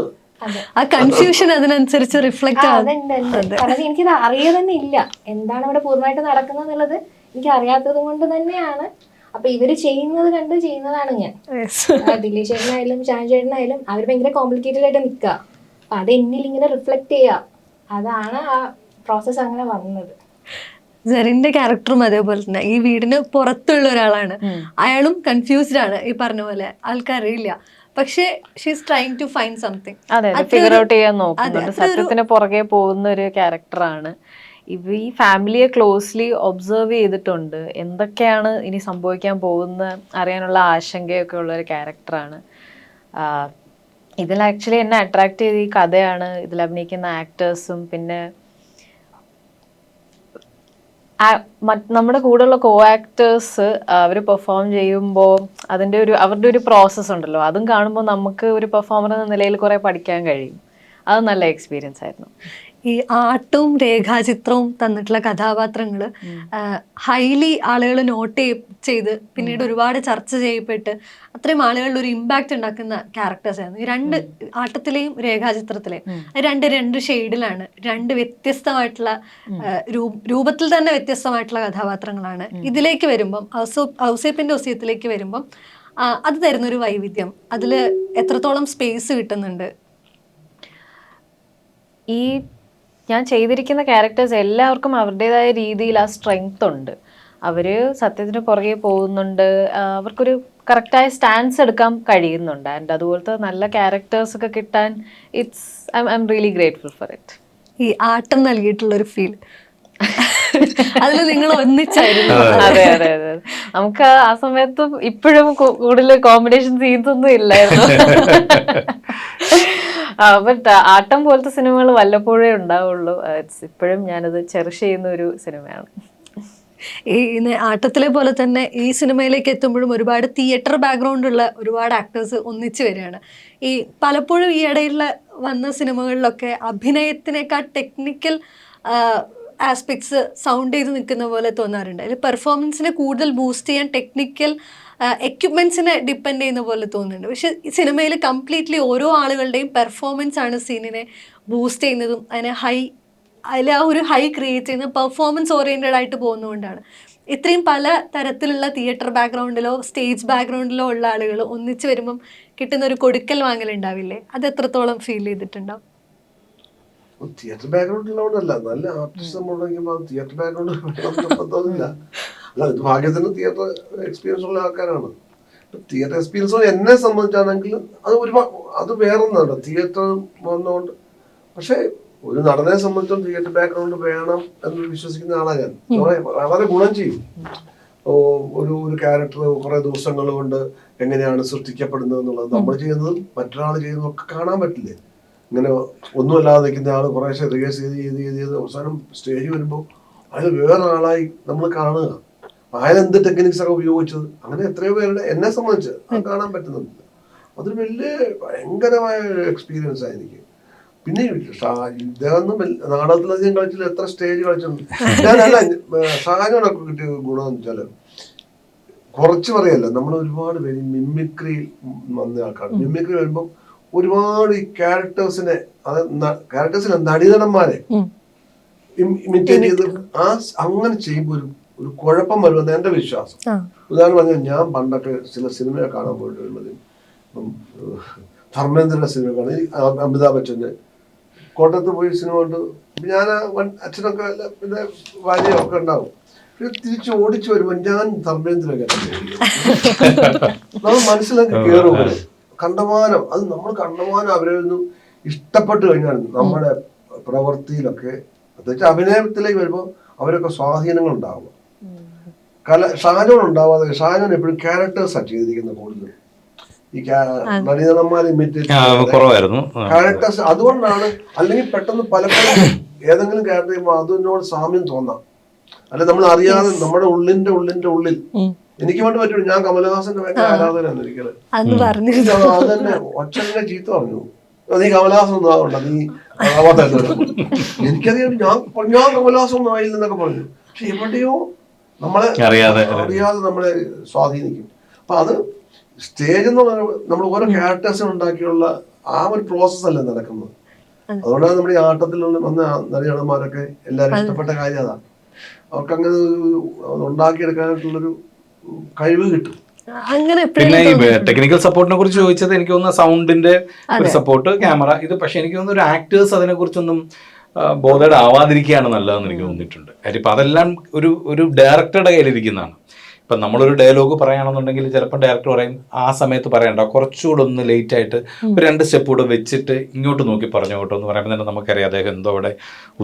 ആ കൺഫ്യൂഷൻ അതിനനുസരിച്ച് റിഫ്ലക്ട് കാരണം എനിക്കിത് അറിയ തന്നെ ഇല്ല എന്താണ് ഇവിടെ പൂർണ്ണമായിട്ട് നടക്കുന്നത് എന്നുള്ളത് എനിക്ക് അറിയാത്തത് കൊണ്ട് തന്നെയാണ്. അപ്പൊ ഇവര് ചെയ്യുന്നത് കണ്ട് ചെയ്യുന്നതാണ് ഞാൻ. ദിലീഷ് ചേട്ടനായാലും ഷാൻ ചേട്ടനായാലും അവർ ഭയങ്കര കോംപ്ലിക്കേറ്റഡ് ആയിട്ട് നിൽക്കുക. അപ്പൊ അത് എന്നിൽ ഇങ്ങനെ റിഫ്ലക്ട് ചെയ്യുക, അതാണ് ആ പ്രോസസ് അങ്ങനെ വന്നത്. സെറിന്റെ ക്യാരക്ടറും അതേപോലെ തന്നെ ഈ വീടിന് പുറത്തുള്ള ഒരാളാണ്. അയാളും കൺഫ്യൂസ്ഡ് ആണ്. ഈ പറഞ്ഞ പോലെ ആൾക്കറിയില്ല, പക്ഷേ she's trying to find something. അതെ, ഫിഗർ ഔട്ട് ചെയ്യാൻ നോക്കുന്നുണ്ട്. സത്യത്തിന് പുറകെ പോകുന്ന ഒരു ക്യാരക്ടറാണ്. ഈ ഫാമിലിയെ ക്ലോസ്ലി ഒബ്സർവ് ചെയ്തിട്ടുണ്ട്. എന്തൊക്കെയാണ് ഇനി സംഭവിക്കാൻ പോകുന്ന അറിയാനുള്ള ആശങ്കയൊക്കെ ഉള്ള ഒരു ക്യാരക്ടറാണ്. ഇതിൽ ആക്ച്വലി എന്നെ അട്രാക്ട് ചെയ്ത ഈ കഥയാണ്, ഇതിൽ അഭിനയിക്കുന്ന ആക്ടേഴ്സും, പിന്നെ നമ്മുടെ കൂടെയുള്ള കോ ആക്ടേഴ്സ് അവർ പെർഫോം ചെയ്യുമ്പോൾ അതിൻ്റെ അവരുടെ ഒരു പ്രോസസ്സ് ഉണ്ടല്ലോ, അതും കാണുമ്പോൾ നമുക്ക് ഒരു പെർഫോമർ എന്ന നിലയിൽ കുറേ പഠിക്കാൻ കഴിയും. അത് നല്ല എക്സ്പീരിയൻസ് ആയിരുന്നു. ഈ ആർട്ടും രേഖാചിത്രവും തന്നിട്ടുള്ള കഥാപാത്രങ്ങൾ ഹൈലി ആളുകൾ നോട്ട് ചെയ്ത് പിന്നീട് ഒരുപാട് ചർച്ച ചെയ്യപ്പെട്ട് അത്രയും ആളുകളിൽ ഒരു ഇമ്പാക്റ്റ് ഉണ്ടാക്കുന്ന ക്യാരക്ടേഴ്സ് ആയിരുന്നു ഈ രണ്ട് ആട്ടത്തിലെയും രേഖാചിത്രത്തിലെയും. രണ്ട് ഷെയ്ഡിലാണ്, രണ്ട് വ്യത്യസ്തമായിട്ടുള്ള രൂപത്തിൽ തന്നെ വ്യത്യസ്തമായിട്ടുള്ള കഥാപാത്രങ്ങളാണ്. ഇതിലേക്ക് വരുമ്പം ഔസേപ്പിന്റെ ഒസ്യത്തിലേക്ക് വരുമ്പം അത് തരുന്നൊരു വൈവിധ്യം, അതിൽ എത്രത്തോളം സ്പേസ് കിട്ടുന്നുണ്ട്? ഈ ഞാൻ ചെയ്തിരിക്കുന്ന ക്യാരക്ടേഴ്സ് എല്ലാവർക്കും അവരുടേതായ രീതിയിൽ ആ സ്ട്രെങ്ത് ഉണ്ട്. അവർ സത്യത്തിന് പുറകെ പോകുന്നുണ്ട്, അവർക്കൊരു കറക്റ്റായ സ്റ്റാൻസ് എടുക്കാൻ കഴിയുന്നുണ്ട്. ആൻഡ് അതുപോലത്തെ നല്ല ക്യാരക്ടേഴ്സ് ഒക്കെ കിട്ടാൻ I am really grateful for it. ഈ ആട്ടം നൽകിയിട്ടുള്ളൊരു ഫീൽ അതിൽ നിങ്ങൾ ഒന്നിച്ചായിരുന്നു. അതെ അതെ അതെ, നമുക്ക് ആ സമയത്ത് ഇപ്പോഴും കൂടുതൽ കോമ്പിനേഷൻ സീൻസ് ഒന്നും ഇല്ലായിരുന്നു. ബട്ട് ആട്ടം പോലത്തെ സിനിമകൾ വല്ലപ്പോഴേ ഉണ്ടാവുള്ളൂ. ഇപ്പോഴും ഞാനത് ചെറിഷ് ചെയ്യുന്ന ഒരു സിനിമയാണ്. ഈ ആട്ടത്തിലെ പോലെ തന്നെ ഈ സിനിമയിലേക്ക് എത്തുമ്പോഴും ഒരുപാട് തിയേറ്റർ ബാക്ക്ഗ്രൗണ്ട് ഉള്ള ഒരുപാട് ആക്ടേഴ്സ് ഒന്നിച്ചു വരികയാണ്. ഈ പലപ്പോഴും ഈ ഇടയിലുള്ള വന്ന സിനിമകളിലൊക്കെ അഭിനയത്തിനേക്കാൾ ടെക്നിക്കൽ ആസ്പെക്ട്സ് സൗണ്ട് ചെയ്ത് നിൽക്കുന്ന പോലെ തോന്നാറുണ്ട്. അതിൽ പെർഫോമൻസിനെ കൂടുതൽ ബൂസ്റ്റ് ചെയ്യാൻ ടെക്നിക്കൽ എക്യുപ്മെൻറ്റ്സിനെ ഡിപ്പെൻഡ് ചെയ്യുന്ന പോലെ തോന്നുന്നുണ്ട്. പക്ഷെ ഈ സിനിമയിൽ കംപ്ലീറ്റ്ലി ഓരോ ആളുകളുടെയും പെർഫോമൻസ് ആണ് സീനിനെ ബൂസ്റ്റ് ചെയ്യുന്നതും അതിൽ ആ ഒരു ഹൈ ക്രിയേറ്റ് ചെയ്യുന്ന പെർഫോമൻസ് ഓറിയൻറ്റഡ് ആയിട്ട് പോകുന്നതുകൊണ്ടാണ്. ഇത്രയും പല തരത്തിലുള്ള തിയേറ്റർ ബാക്ക്ഗ്രൗണ്ടിലോ സ്റ്റേജ് ബാക്ക്ഗ്രൗണ്ടിലോ ഉള്ള ആളുകൾ ഒന്നിച്ച് വരുമ്പം കിട്ടുന്ന ഒരു കൊടുക്കൽ വാങ്ങലുണ്ടാവില്ലേ? അത് എത്രത്തോളം ഫീൽ ചെയ്തിട്ടുണ്ടാവും? തിയേറ്റർ ബാക്ക്ഗ്രൗണ്ടിലോണ്ടല്ല, നല്ല ആർട്ടിസ്റ്റ് നമ്മളുണ്ടെങ്കിൽ തിയേറ്റർ ബാക്ക്ഗ്രൗണ്ട് തോന്നില്ല. അല്ല, ഇത് ഭാഗ്യത്തിന് തിയേറ്റർ എക്സ്പീരിയൻസ് ഉള്ള ആൾക്കാരാണ്. തിയേറ്റർ എക്സ്പീരിയൻസ് എന്നെ സംബന്ധിച്ചാണെങ്കിൽ അത് വേറൊന്നാണ് തിയേറ്റർ വന്നുകൊണ്ട്. പക്ഷെ ഒരു നടനെ സംബന്ധിച്ചും തിയേറ്റർ ബാക്ക്ഗ്രൗണ്ട് വേണം എന്ന് വിശ്വസിക്കുന്ന ആളാണ് ഞാൻ. വളരെ ഗുണം ചെയ്യും. ഒരു ക്യാരക്ടർ കുറെ ദിവസങ്ങൾ കൊണ്ട് എങ്ങനെയാണ് സൃഷ്ടിക്കപ്പെടുന്നത് എന്നുള്ളത് നമ്മൾ ചെയ്യുന്നതും മറ്റൊരാൾ ചെയ്യുന്നതും ഒക്കെ കാണാൻ പറ്റില്ലേ? ഇങ്ങനെ ഒന്നുമല്ലാതെ നിൽക്കുന്ന ആൾ കുറേശ്ശെ റിഹേഴ്സ് ചെയ്ത് അവസാനം സ്റ്റേജ് വരുമ്പോൾ അയാൾ വേറെ ആളായി നമ്മൾ കാണുക. അയാൾ എന്ത് ടെക്നിക്സ് ഒക്കെ ഉപയോഗിച്ചത്, അങ്ങനെ എത്രയോ പേരുടെ എന്നെ സംബന്ധിച്ച് അത് കാണാൻ പറ്റുന്നുണ്ട്. അതൊരു വലിയ ഭയങ്കരമായ എക്സ്പീരിയൻസ് ആയിരിക്കും. പിന്നെ ഇദ്ദേഹം നാടകത്തിലധികം കളിച്ചില്ല, എത്ര സ്റ്റേജ് കളിച്ചിട്ടുണ്ട്. ഞാനല്ല, ഷാജോനൊക്കെ കിട്ടിയ ഗുണമെന്ന് വെച്ചാല് കുറച്ച് പറയല്ല, നമ്മൾ ഒരുപാട് പേര് മിമിക്രി വന്ന ആൾക്കാണ്. മിമിക്രി വരുമ്പം ഒരുപാട് ഈ ക്യാരക്ടേഴ്സിനെ നടീനടന്മാരെ ഇമിറ്റേറ്റ് ചെയ്ത് അങ്ങനെ ചെയ്യുമ്പോൾ ഒരു കുഴപ്പം വരുമെന്ന് എന്റെ വിശ്വാസം. ഉദാഹരണം പറഞ്ഞാൽ, ഞാൻ പണ്ടൊക്കെ ചില സിനിമയെ കാണാൻ പോയിട്ട് വരുന്നത്, ഇപ്പം ധർമ്മേന്ദ്രന്റെ സിനിമ കാണാൻ, അമിതാഭ് ബച്ചന്റെ കോട്ടയത്ത് പോയി സിനിമ കൊണ്ട് ഞാൻ അച്ഛനൊക്കെ പിന്നെ ഭാര്യയൊക്കെ ഉണ്ടാവും. തിരിച്ച് ഓടിച്ചു വരുമ്പോൾ ഞാൻ ധർമ്മേന്ദ്രൊക്കെ നമ്മൾ മനസ്സിലാക്കി കയറും. കണ്ടമാനം അത് നമ്മൾ കണ്ടമാനം അവരെ ഒന്നും ഇഷ്ടപ്പെട്ട് കഴിഞ്ഞാൽ നമ്മുടെ പ്രവൃത്തിയിലൊക്കെ, പ്രത്യേകിച്ച് അഭിനയത്തിലേക്ക് വരുമ്പോൾ അവരൊക്കെ സ്വാധീനങ്ങൾ ഉണ്ടാവുക. ഷാജോൺ ഉണ്ടാവാതെ, ഷാജോൺ എപ്പോഴും ക്യാരക്ടേഴ്സാണ് ചെയ്തിരിക്കുന്നത് കൂടുതൽ. ഈ നടീനടന്മാരെ ഇമിറ്റേറ്റ് ക്യാരക്ടേഴ്സ്. അതുകൊണ്ടാണ്, അല്ലെങ്കിൽ പെട്ടെന്ന് പലപ്പോഴും ഏതെങ്കിലും ക്യാരക്ടർ ചെയ്യുമ്പോൾ അതിനോട് സാമ്യം തോന്നാം. അല്ലെ നമ്മൾ അറിയാതെ നമ്മുടെ ഉള്ളിൽ എനിക്ക് വേണ്ടി പറ്റുള്ളൂ. ഞാൻ കമലഹാസന്റെ ഭയങ്കര ആരാധനയാണ് ഒരിക്കലും. അത് തന്നെ ഒച്ചനെ ചീത്ത പറഞ്ഞു, നീ കമലഹാസൻ ഒന്നും ആവണ്ട, നീ എനിക്കറിയാം ഞാൻ കമലഹാസൻ ഒന്നും ആയില്ലെന്നൊക്കെ പറഞ്ഞു. പക്ഷെ എവിടെയോ നമ്മളെ അറിയാതെ നമ്മളെ സ്വാധീനിക്കും. അപ്പൊ അത് സ്റ്റേജ് എന്ന് പറഞ്ഞാൽ നമ്മൾ ഓരോ ക്യാരക്ടേഴ്സിനെ ഉണ്ടാക്കിയുള്ള ആ ഒരു പ്രോസസ് അല്ലേ നടക്കുന്നത്. അതുകൊണ്ടാണ് നമ്മുടെ ഈ ആട്ടത്തിലുള്ള വന്ന നടിനടന്മാരൊക്കെ എല്ലാവരും ഇഷ്ടപ്പെട്ട കാര്യം അതാണ്. അവർക്ക് അങ്ങനെ ഉണ്ടാക്കിയെടുക്കാനായിട്ടുള്ളൊരു കഴിവ് കിട്ടും. പിന്നെ ഈ ടെക്നിക്കൽ സപ്പോർട്ടിനെ കുറിച്ച് ചോദിച്ചത്, എനിക്ക് തോന്നുന്ന സൗണ്ടിന്റെ ഒരു സപ്പോർട്ട്, ക്യാമറ, ഇത്. പക്ഷെ എനിക്ക് തോന്നുന്നു ഒരു ആക്ടേഴ്സ് അതിനെ കുറിച്ചൊന്നും ബോധേഡ് ആവാതിരിക്കുകയാണ് നല്ലതെന്ന് എനിക്ക് തോന്നിയിട്ടുണ്ട്. കാര്യം ഇപ്പം അതെല്ലാം ഒരു ഡയറക്ടറുടെ കയ്യിലിരിക്കുന്നതാണ്. ഇപ്പം നമ്മളൊരു ഡയലോഗ് പറയുകയാണെന്നുണ്ടെങ്കിൽ ചിലപ്പോൾ ഡയറക്ടർ പറയും ആ സമയത്ത് പറയണ്ട, കുറച്ചുകൂടെ ഒന്ന് ലേറ്റ് ആയിട്ട് ഒരു 2 സ്റ്റെപ്പ് കൂടെ വെച്ചിട്ട് ഇങ്ങോട്ട് നോക്കി പറഞ്ഞു കേട്ടോ എന്ന് പറയുമ്പോൾ തന്നെ നമുക്കറിയാം അദ്ദേഹം എന്തോ അവിടെ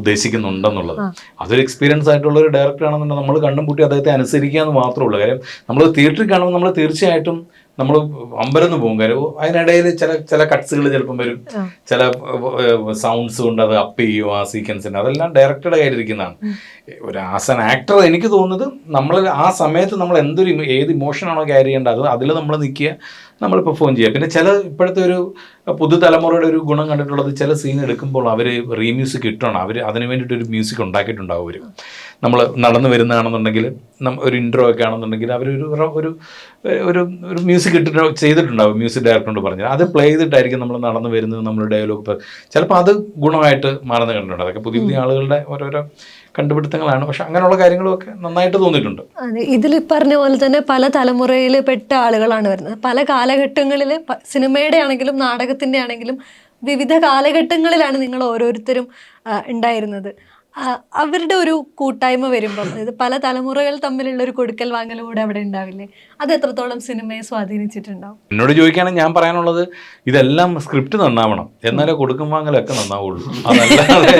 ഉദ്ദേശിക്കുന്നുണ്ടെന്നുള്ളത്. അതൊരു എക്സ്പീരിയൻസ് ആയിട്ടുള്ള ഒരു ഡയറക്ടർ ആണെന്നുണ്ടെങ്കിൽ നമ്മൾ കണ്ണും പൂട്ടി അദ്ദേഹത്തെ അനുസരിക്കുക എന്ന് മാത്രമേ ഉള്ളൂ. കാര്യം നമ്മൾ തിയേറ്ററിൽ കാണുമ്പോൾ നമ്മൾ തീർച്ചയായിട്ടും നമ്മൾ അമ്പരന്ന് പോകും. കാര്യം അതിനിടയിൽ ചില കട്ട്സുകൾ ചിലപ്പം വരും, ചില സൗണ്ട്സ് കൊണ്ട് അത് അപ്പ് ചെയ്യും ആ സീക്വൻസിന്. അതെല്ലാം ഡയറക്ടറുടെ കയ്യിലിരിക്കുന്നതാണ്. ഒരു ആസ് ആൻ ആക്ടർ എനിക്ക് തോന്നുന്നത് നമ്മൾ ആ സമയത്ത് നമ്മൾ ഏത് ഇമോഷനാണോ ക്യാരി ചെയ്യേണ്ടത് അതിൽ നമ്മൾ നിൽക്കുക, നമ്മൾ പെർഫോം ചെയ്യുക. പിന്നെ ചില ഇപ്പോഴത്തെ ഒരു പുതുതലമുറയുടെ ഒരു ഗുണം കണ്ടിട്ടുള്ളത്, ചില സീൻ എടുക്കുമ്പോൾ അവർ റീമ്യൂസിക് ഇട്ടാണ് അവർ അതിന് വേണ്ടിയിട്ടൊരു മ്യൂസിക് ഉണ്ടാക്കിയിട്ടുണ്ടാവും. അവർ നമ്മൾ നടന്നു വരുന്നതാണെന്നുണ്ടെങ്കിൽ ഒരു ഇൻട്രോ ഒക്കെ ആണെന്നുണ്ടെങ്കിൽ അവരൊരു ഒരു ഒരു ഒരു മ്യൂസിക് ഇട്ടിട്ട് ചെയ്തിട്ടുണ്ടാവും, മ്യൂസിക് ഡയറക്ടറോട് പറഞ്ഞാൽ അത് പ്ലേ ചെയ്തിട്ടായിരിക്കും നമ്മൾ നടന്നു വരുന്നത്, നമ്മൾ ഡയലോഗ് ചിലപ്പോൾ അത് ഗുണമായിട്ട് മാറുന്ന കണ്ടിട്ടുണ്ട്. അതൊക്കെ പുതിയ പുതിയ ആളുകളുടെ ഓരോരോ കണ്ടുപിടുത്തങ്ങളാണ്. പക്ഷെ അങ്ങനെയുള്ള കാര്യങ്ങളൊക്കെ നന്നായിട്ട് തോന്നിയിട്ടുണ്ട്. അതെ, ഇതിൽ പറഞ്ഞ പോലെ തന്നെ പല തലമുറയിൽ പെട്ട ആളുകളാണ് വരുന്നത്. പല കാലഘട്ടങ്ങളിൽ സിനിമയുടെ ആണെങ്കിലും നാടകത്തിൻ്റെ ആണെങ്കിലും വിവിധ കാലഘട്ടങ്ങളിലാണ് നിങ്ങൾ ഓരോരുത്തരും ഉണ്ടായിരുന്നത്. അവരുടെ ഒരു കൂട്ടായ്മ വരുമ്പം, അതായത് പല തലമുറകൾ തമ്മിലുള്ള ഒരു കൊടുക്കൽ വാങ്ങൽ കൂടെ അവിടെ ഉണ്ടാവില്ലേ? അത് എത്രത്തോളം സിനിമയെ സ്വാധീനിച്ചിട്ടുണ്ടാവും? എന്നോട് ചോദിക്കുകയാണെങ്കിൽ ഞാൻ പറയാനുള്ളത്, ഇതെല്ലാം സ്ക്രിപ്റ്റ് നന്നാവണം, എന്നാലേ കൊടുക്കും വാങ്ങലൊക്കെ നന്നാവുള്ളൂ. അതല്ലാതെ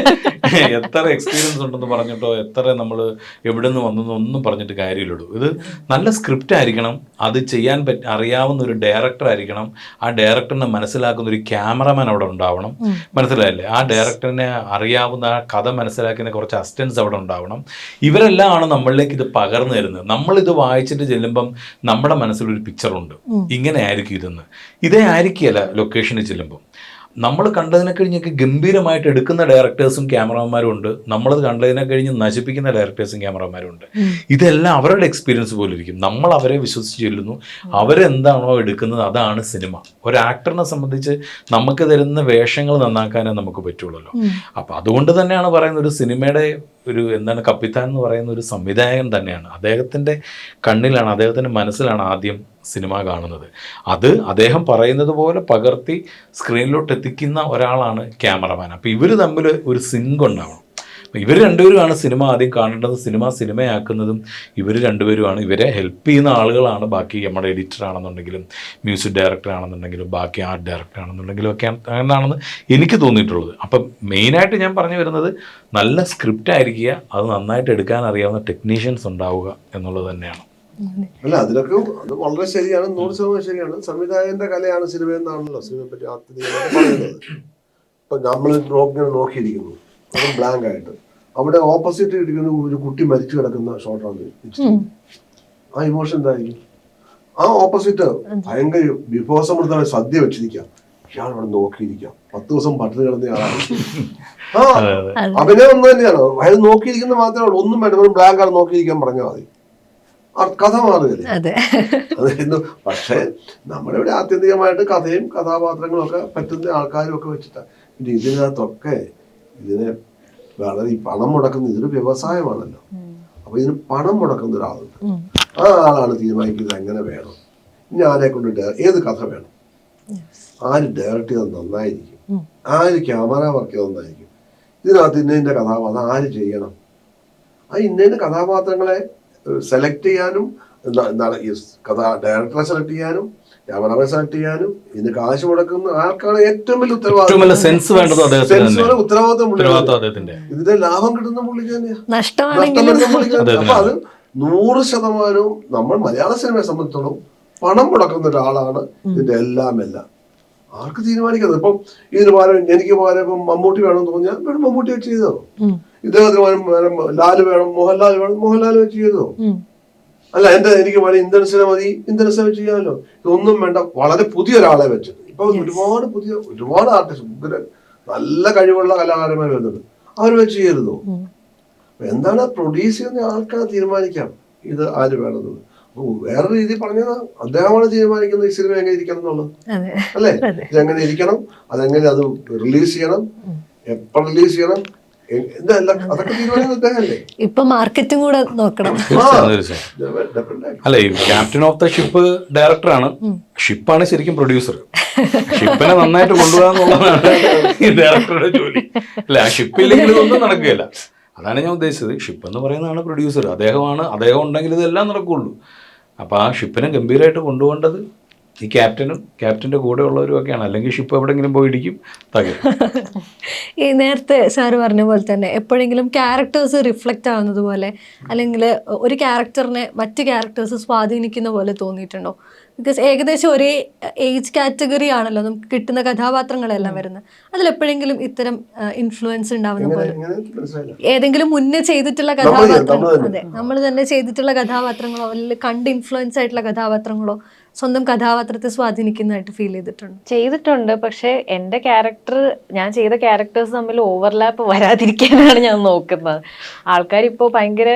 എത്ര എക്സ്പീരിയൻസ് ഉണ്ടെന്ന് പറഞ്ഞിട്ടോ എത്ര നമ്മൾ എവിടെ നിന്ന് വന്നെന്നോ ഒന്നും പറഞ്ഞിട്ട് കാര്യമില്ലുള്ളൂ. ഇത് നല്ല സ്ക്രിപ്റ്റ് ആയിരിക്കണം, അത് ചെയ്യാൻ അറിയാവുന്ന ഒരു ഡയറക്ടർ ആയിരിക്കണം, ആ ഡയറക്ടറിനെ മനസ്സിലാക്കുന്ന ഒരു ക്യാമറമാൻ അവിടെ ഉണ്ടാവണം, മനസ്സിലായില്ലേ? ആ ഡയറക്ടറിനെ അറിയാവുന്ന, ആ കഥ മനസ്സിലാക്കുന്ന കുറച്ച് അസിസ്റ്റൻസ് അവിടെ ഉണ്ടാവണം. ഇവരെല്ലാം ആണ് നമ്മളിലേക്ക് ഇത് പകർന്നു തരുന്നത്. നമ്മളിത് വായിച്ചിട്ട് ചെല്ലുമ്പം നമ്മുടെ മനസ്സിലൊരു പിക്ചറുണ്ട്, ഇങ്ങനെ ആയിരിക്കും ഇതെന്ന്. ഇതേ ആയിരിക്കുകയല്ല ലൊക്കേഷനിൽ ചെല്ലുമ്പം. നമ്മൾ കണ്ടതിനെ കഴിഞ്ഞൊക്കെ ഗംഭീരമായിട്ട് എടുക്കുന്ന ഡയറക്ടേഴ്സും ക്യാമറമാന്മാരും ഉണ്ട്, നമ്മളത് കണ്ടതിനെ കഴിഞ്ഞ് നശിപ്പിക്കുന്ന ഡയറക്ടേഴ്സും ക്യാമറമാരും ഉണ്ട്. ഇതെല്ലാം അവരുടെ എക്സ്പീരിയൻസ് പോലെ ഇരിക്കും. നമ്മൾ അവരെ വിശ്വസിച്ച് ചെല്ലുന്നു, അവരെന്താണോ എടുക്കുന്നത് അതാണ് സിനിമ. ഒരു ആക്ടറിനെ സംബന്ധിച്ച് നമുക്ക് തരുന്ന വേഷങ്ങൾ നന്നാക്കാനേ നമുക്ക് പറ്റുള്ളൂ. അപ്പം അതുകൊണ്ട് തന്നെയാണ് പറയുന്നത്, ഒരു സിനിമയുടെ ഒരു എന്താണ് കപ്പിത്താൻ എന്ന് പറയുന്ന ഒരു സംവിധായകൻ തന്നെയാണ്. അദ്ദേഹത്തിൻ്റെ കണ്ണിലാണ്, അദ്ദേഹത്തിൻ്റെ മനസ്സിലാണ് ആദ്യം സിനിമ കാണുന്നത്. അത് അദ്ദേഹം പറയുന്നത് പോലെ പകർത്തി സ്ക്രീനിലോട്ട് എത്തിക്കുന്ന ഒരാളാണ് ക്യാമറമാൻ. അപ്പോൾ ഇവർ തമ്മിൽ ഒരു സിങ്ക് ഉണ്ടാവണം. ഇവർ രണ്ടുപേരുമാണ് സിനിമ ആദ്യം കാണേണ്ടത്, സിനിമയാക്കുന്നതും ഇവർ രണ്ടുപേരുമാണ്. ഇവരെ ഹെൽപ്പ് ചെയ്യുന്ന ആളുകളാണ് ബാക്കി നമ്മുടെ എഡിറ്റർ ആണെന്നുണ്ടെങ്കിലും മ്യൂസിക് ഡയറക്ടർ ആണെന്നുണ്ടെങ്കിലും ബാക്കി ആർട്ട് ഡയറക്ടർ ആണെന്നുണ്ടെങ്കിലും ഒക്കെ അങ്ങനെയാണെന്ന് എനിക്ക് തോന്നിയിട്ടുള്ളത്. അപ്പം മെയിനായിട്ട് ഞാൻ പറഞ്ഞു വരുന്നത്, നല്ല സ്ക്രിപ്റ്റ് ആയിരിക്കുക, അത് നന്നായിട്ട് എടുക്കാൻ അറിയാവുന്ന ടെക്നീഷ്യൻസ് ഉണ്ടാവുക എന്നുള്ളത് തന്നെയാണ്. അല്ല, അതിലൊക്കെ അത് വളരെ ശരിയാണ്, 100% ശരിയാണ്. സംവിധായകന്റെ കലയാണ് സിനിമ എന്നാണല്ലോ സിനിമയെ പറ്റി ആത്യന്തികമായിട്ട് പറയുന്നത്. ഇപ്പൊ നമ്മൾ നോക്കിയിരിക്കുന്നു, അതും ബ്ലാങ്ക് ആയിട്ട്, അവിടെ ഓപ്പോസിറ്റ് ഇരിക്കുന്ന ഒരു കുട്ടി മരിച്ചു കിടക്കുന്ന ഷോട്ടാണ്. ആ ഇമോഷൻ എന്തായിരിക്കും? ആ ഓപ്പോസിറ്റ് ഭയങ്കര വിഭവസമൃദ്ധമായ സദ്യ വെച്ചിരിക്കാം, ഇയാൾ അവിടെ നോക്കിയിരിക്കാം, 10 ദിവസം പട്ടിണി കിടന്ന ആളാണ്. ആ അഭിനയം ഒന്ന് തന്നെയാണ്, അയാൾ നോക്കിയിരിക്കുന്നത് മാത്രമേ ഉള്ളൂ, ഒന്നും വേണ്ട, ഒരു ബ്ലാങ്ക് ആണ് നോക്കിയിരിക്കാൻ പറഞ്ഞാൽ മതി, കഥ മാറുകയല്ലേ. പക്ഷേ നമ്മുടെ ഇവിടെ ആത്യന്തികമായിട്ട് കഥയും കഥാപാത്രങ്ങളും ഒക്കെ പറ്റുന്ന ആൾക്കാരും ഒക്കെ വെച്ചിട്ടാണ്. പിന്നെ ഇതിനകത്തൊക്കെ ഇതിനെ വളരെ ഈ പണം മുടക്കുന്ന, ഇതൊരു വ്യവസായമാണല്ലോ. അപ്പൊ ഇതിന് പണം മുടക്കുന്ന ഒരാളുണ്ട്, ആ ആളാണ് തീരുമാനിക്കുന്നത് എങ്ങനെ വേണം, ഇനി ആരെ കൊണ്ട് ഏത് കഥ വേണം, ആര് ഡയറക്റ്റ് ചെയ്താൽ നന്നായിരിക്കും, ആര് ക്യാമറ വർക്ക് ചെയ്താൽ നന്നായിരിക്കും, ഇതിനകത്ത് ഇന്നതിൻ്റെ കഥാപാത്രം ആര് ചെയ്യണം, ആ ഇന്നതിൻ്റെ കഥാപാത്രങ്ങളെ സെലക്ട് ചെയ്യാനും, ഡയറക്ടറെ സെലക്ട് ചെയ്യാനും, ക്യാമറമാൻ സെലക്ട് ചെയ്യാനും, ഇതിന് കാശ് മുടക്കുന്ന ആൾക്കാണ് ഏറ്റവും വലിയ ഉത്തരവാദിത്വം. ഇതിന്റെ ലാഭം കിട്ടുന്ന പുള്ളിക്ക് തന്നെയാണ്, നഷ്ടം വരുന്ന പുള്ളിക്ക്. അപ്പൊ അത് 100% നമ്മൾ മലയാള സിനിമയെ സംബന്ധിച്ചോളം പണം മുടക്കുന്ന ഒരാളാണ് ഇതിന്റെ എല്ലാം. ആർക്ക് തീരുമാനിക്കുന്നത്? ഇപ്പം ഇതിന് പകരം എനിക്ക് പകരം ഇപ്പം മമ്മൂട്ടി വേണമെന്ന് തോന്നിയാൽ ഇവിടെ മമ്മൂട്ടി വെച്ച് ചെയ്തോ, ഇദ്ദേഹത്തിന് പകരം ലാല് വേണം, മോഹൻലാൽ വേണം, മോഹൻലാൽ വെച്ച് ചെയ്തോ. അല്ല, എനിക്ക് പകരം ഇന്ദ്രൻസിനെ മതി, ഇന്ദ്രൻസിനെ വെച്ച് ചെയ്യാമല്ലോ. ഇതൊന്നും വേണ്ട, വളരെ പുതിയൊരാളെ വെച്ചിട്ട്. ഇപ്പൊ ഒരുപാട് ആർട്ടിസ്റ്റ്, നല്ല കഴിവുള്ള കലാകാരന്മാർ വരുന്നുണ്ട്, അവർ വെച്ച് ചെയ്യരുതോ? എന്താണ് പ്രൊഡ്യൂസ് ചെയ്യുന്ന ആൾക്കാർ തീരുമാനിക്കാം ഇത് ആര് വേണമെന്നത്. വേറെ രീതി പറഞ്ഞത് അദ്ദേഹമാണ് തീരുമാനിക്കുന്നത് ഈ സിനിമ എങ്ങനെ ഇരിക്കണം എന്നുള്ളത്, അല്ലേ? ഇതെങ്ങനെ ഇരിക്കണം, അതെങ്ങനെ അത് റിലീസ് ചെയ്യണം, എപ്പോൾ റിലീസ് ചെയ്യണം, അതൊക്കെ തീരുമാനിക്കുന്നത് അദ്ദേഹമല്ലേ. ഇപ്പൊ മാർക്കറ്റും കൂടെ നോക്കണം. അല്ല, ഈ ക്യാപ്റ്റൻ ഓഫ് ദ ഷിപ്പ് ഡയറക്ടറാണ്, ഷിപ്പാണ് ശരിക്കും പ്രൊഡ്യൂസർ. ഷിപ്പിനെ നന്നായിട്ട് കൊണ്ടുപോകാന്നുള്ളതാണ് ഈ ഡയറക്ടറുടെ ജോലി. അല്ല, ആ ഷിപ്പില്ലെങ്കിൽ ഇതൊന്നും നടക്കുകയില്ല. അതാണ് ഞാൻ ഉദ്ദേശിച്ചത്. ഷിപ്പ് എന്ന് പറയുന്നതാണ് പ്രൊഡ്യൂസർ, അദ്ദേഹം ഉണ്ടെങ്കിൽ ഇതെല്ലാം നടക്കുകയുള്ളൂ. അപ്പോൾ ആ ഷിപ്പിനെ ഗംഭീരമായിട്ട് കൊണ്ടുപോകേണ്ടത് ഈ ക്യാപ്റ്റൻ്റെ കൂടെ ഉള്ളവരും ഒക്കെയാണ്. അല്ലെങ്കിൽ ഷിപ്പ് എവിടെയെങ്കിലും പോയിടിക്കും, തകരും. ഈ നേരത്തെ സാറ് പറഞ്ഞ പോലെ തന്നെ എപ്പോഴെങ്കിലും ക്യാരക്ടേഴ്സ് റിഫ്ലക്റ്റ് ആവുന്നത് പോലെ, അല്ലെങ്കിൽ ഒരു ക്യാരക്ടറിനെ മറ്റ് ക്യാരക്ടേഴ്സ് സ്വാധീനിക്കുന്ന പോലെ തോന്നിയിട്ടുണ്ടോ? ബിക്കോസ് ഏകദേശം ഒരേ ഏജ് കാറ്റഗറി ആണല്ലോ നമുക്ക് കിട്ടുന്ന കഥാപാത്രങ്ങളെല്ലാം വരുന്നത്. അതിലെപ്പോഴെങ്കിലും ഇത്തരം ഇൻഫ്ലുവൻസ് ഉണ്ടാവുന്ന പോലെ ഏതെങ്കിലും മുന്നേ ചെയ്തിട്ടുള്ള കഥാപാത്രങ്ങൾ, അതെ, നമ്മൾ തന്നെ ചെയ്തിട്ടുള്ള കഥാപാത്രങ്ങളോ അല്ലെങ്കിൽ കണ്ട് ഇൻഫ്ലുവൻസ് ആയിട്ടുള്ള കഥാപാത്രങ്ങളോ സ്വന്തം കഥാപാത്രത്തെ സ്വാധീനിക്കുന്നതായിട്ട് ഫീൽ ചെയ്തിട്ടുണ്ട്. പക്ഷെ എൻ്റെ ക്യാരക്ടർ, ഞാൻ ചെയ്ത ക്യാരക്ടേഴ്സ് തമ്മിൽ ഓവർലാപ്പ് വരാതിരിക്കാനാണ് ഞാൻ നോക്കുന്നത്. ആൾക്കാരിപ്പോൾ ഭയങ്കര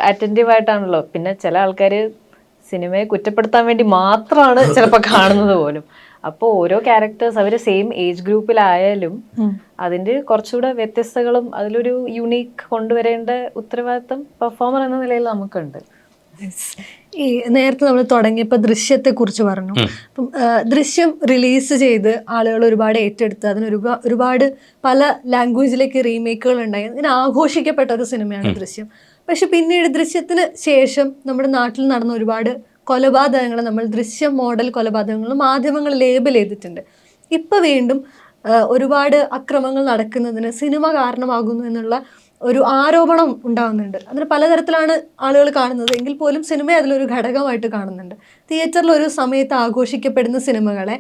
അറ്റൻറ്റീവ് ആയിട്ടാണല്ലോ. പിന്നെ ചില ആൾക്കാർ സിനിമയെ കുറ്റപ്പെടുത്താൻ വേണ്ടി മാത്രമാണ് ചിലപ്പോൾ കാണുന്നത് പോലും. അപ്പോൾ ഓരോ ക്യാരക്ടേഴ്സ് അവർ സെയിം ഏജ് ഗ്രൂപ്പിലായാലും അതിൻ്റെ കുറച്ചുകൂടെ വ്യത്യസ്തകളും അതിലൊരു യുണീക്ക് കൊണ്ടുവരേണ്ട ഉത്തരവാദിത്തം പെർഫോമർ എന്ന നിലയിൽ നമുക്കുണ്ട്. ഈ നേരത്തെ നമ്മൾ തുടങ്ങിയപ്പോൾ ദൃശ്യത്തെ കുറിച്ച് പറഞ്ഞു. അപ്പം ദൃശ്യം റിലീസ് ചെയ്ത് ആളുകൾ ഒരുപാട് ഏറ്റെടുത്ത് അതിന് ഒരുപാട് പല ലാംഗ്വേജിലേക്ക് റീമേക്കുകൾ ഉണ്ടായി. ഇതിന് ആഘോഷിക്കപ്പെട്ട ഒരു സിനിമയാണ് ദൃശ്യം. പക്ഷെ പിന്നീട് ദൃശ്യത്തിന് ശേഷം നമ്മുടെ നാട്ടിൽ നടന്ന ഒരുപാട് കൊലപാതകങ്ങൾ നമ്മൾ ദൃശ്യം മോഡൽ കൊലപാതകങ്ങൾ മാധ്യമങ്ങൾ ലേബൽ ചെയ്തിട്ടുണ്ട്. ഇപ്പം വീണ്ടും ഒരുപാട് അക്രമങ്ങൾ നടക്കുന്നതിന് സിനിമ കാരണമാകുന്നു എന്നുള്ള ഒരു ആരോപണം ഉണ്ടാകുന്നുണ്ട്. അതിന് പലതരത്തിലാണ് ആളുകൾ കാണുന്നത് എങ്കിൽ പോലും സിനിമ അതിലൊരു ഘടകമായിട്ട് കാണുന്നുണ്ട്. തിയേറ്ററിൽ ഒരു സമയത്ത് ആഘോഷിക്കപ്പെടുന്ന സിനിമകളെ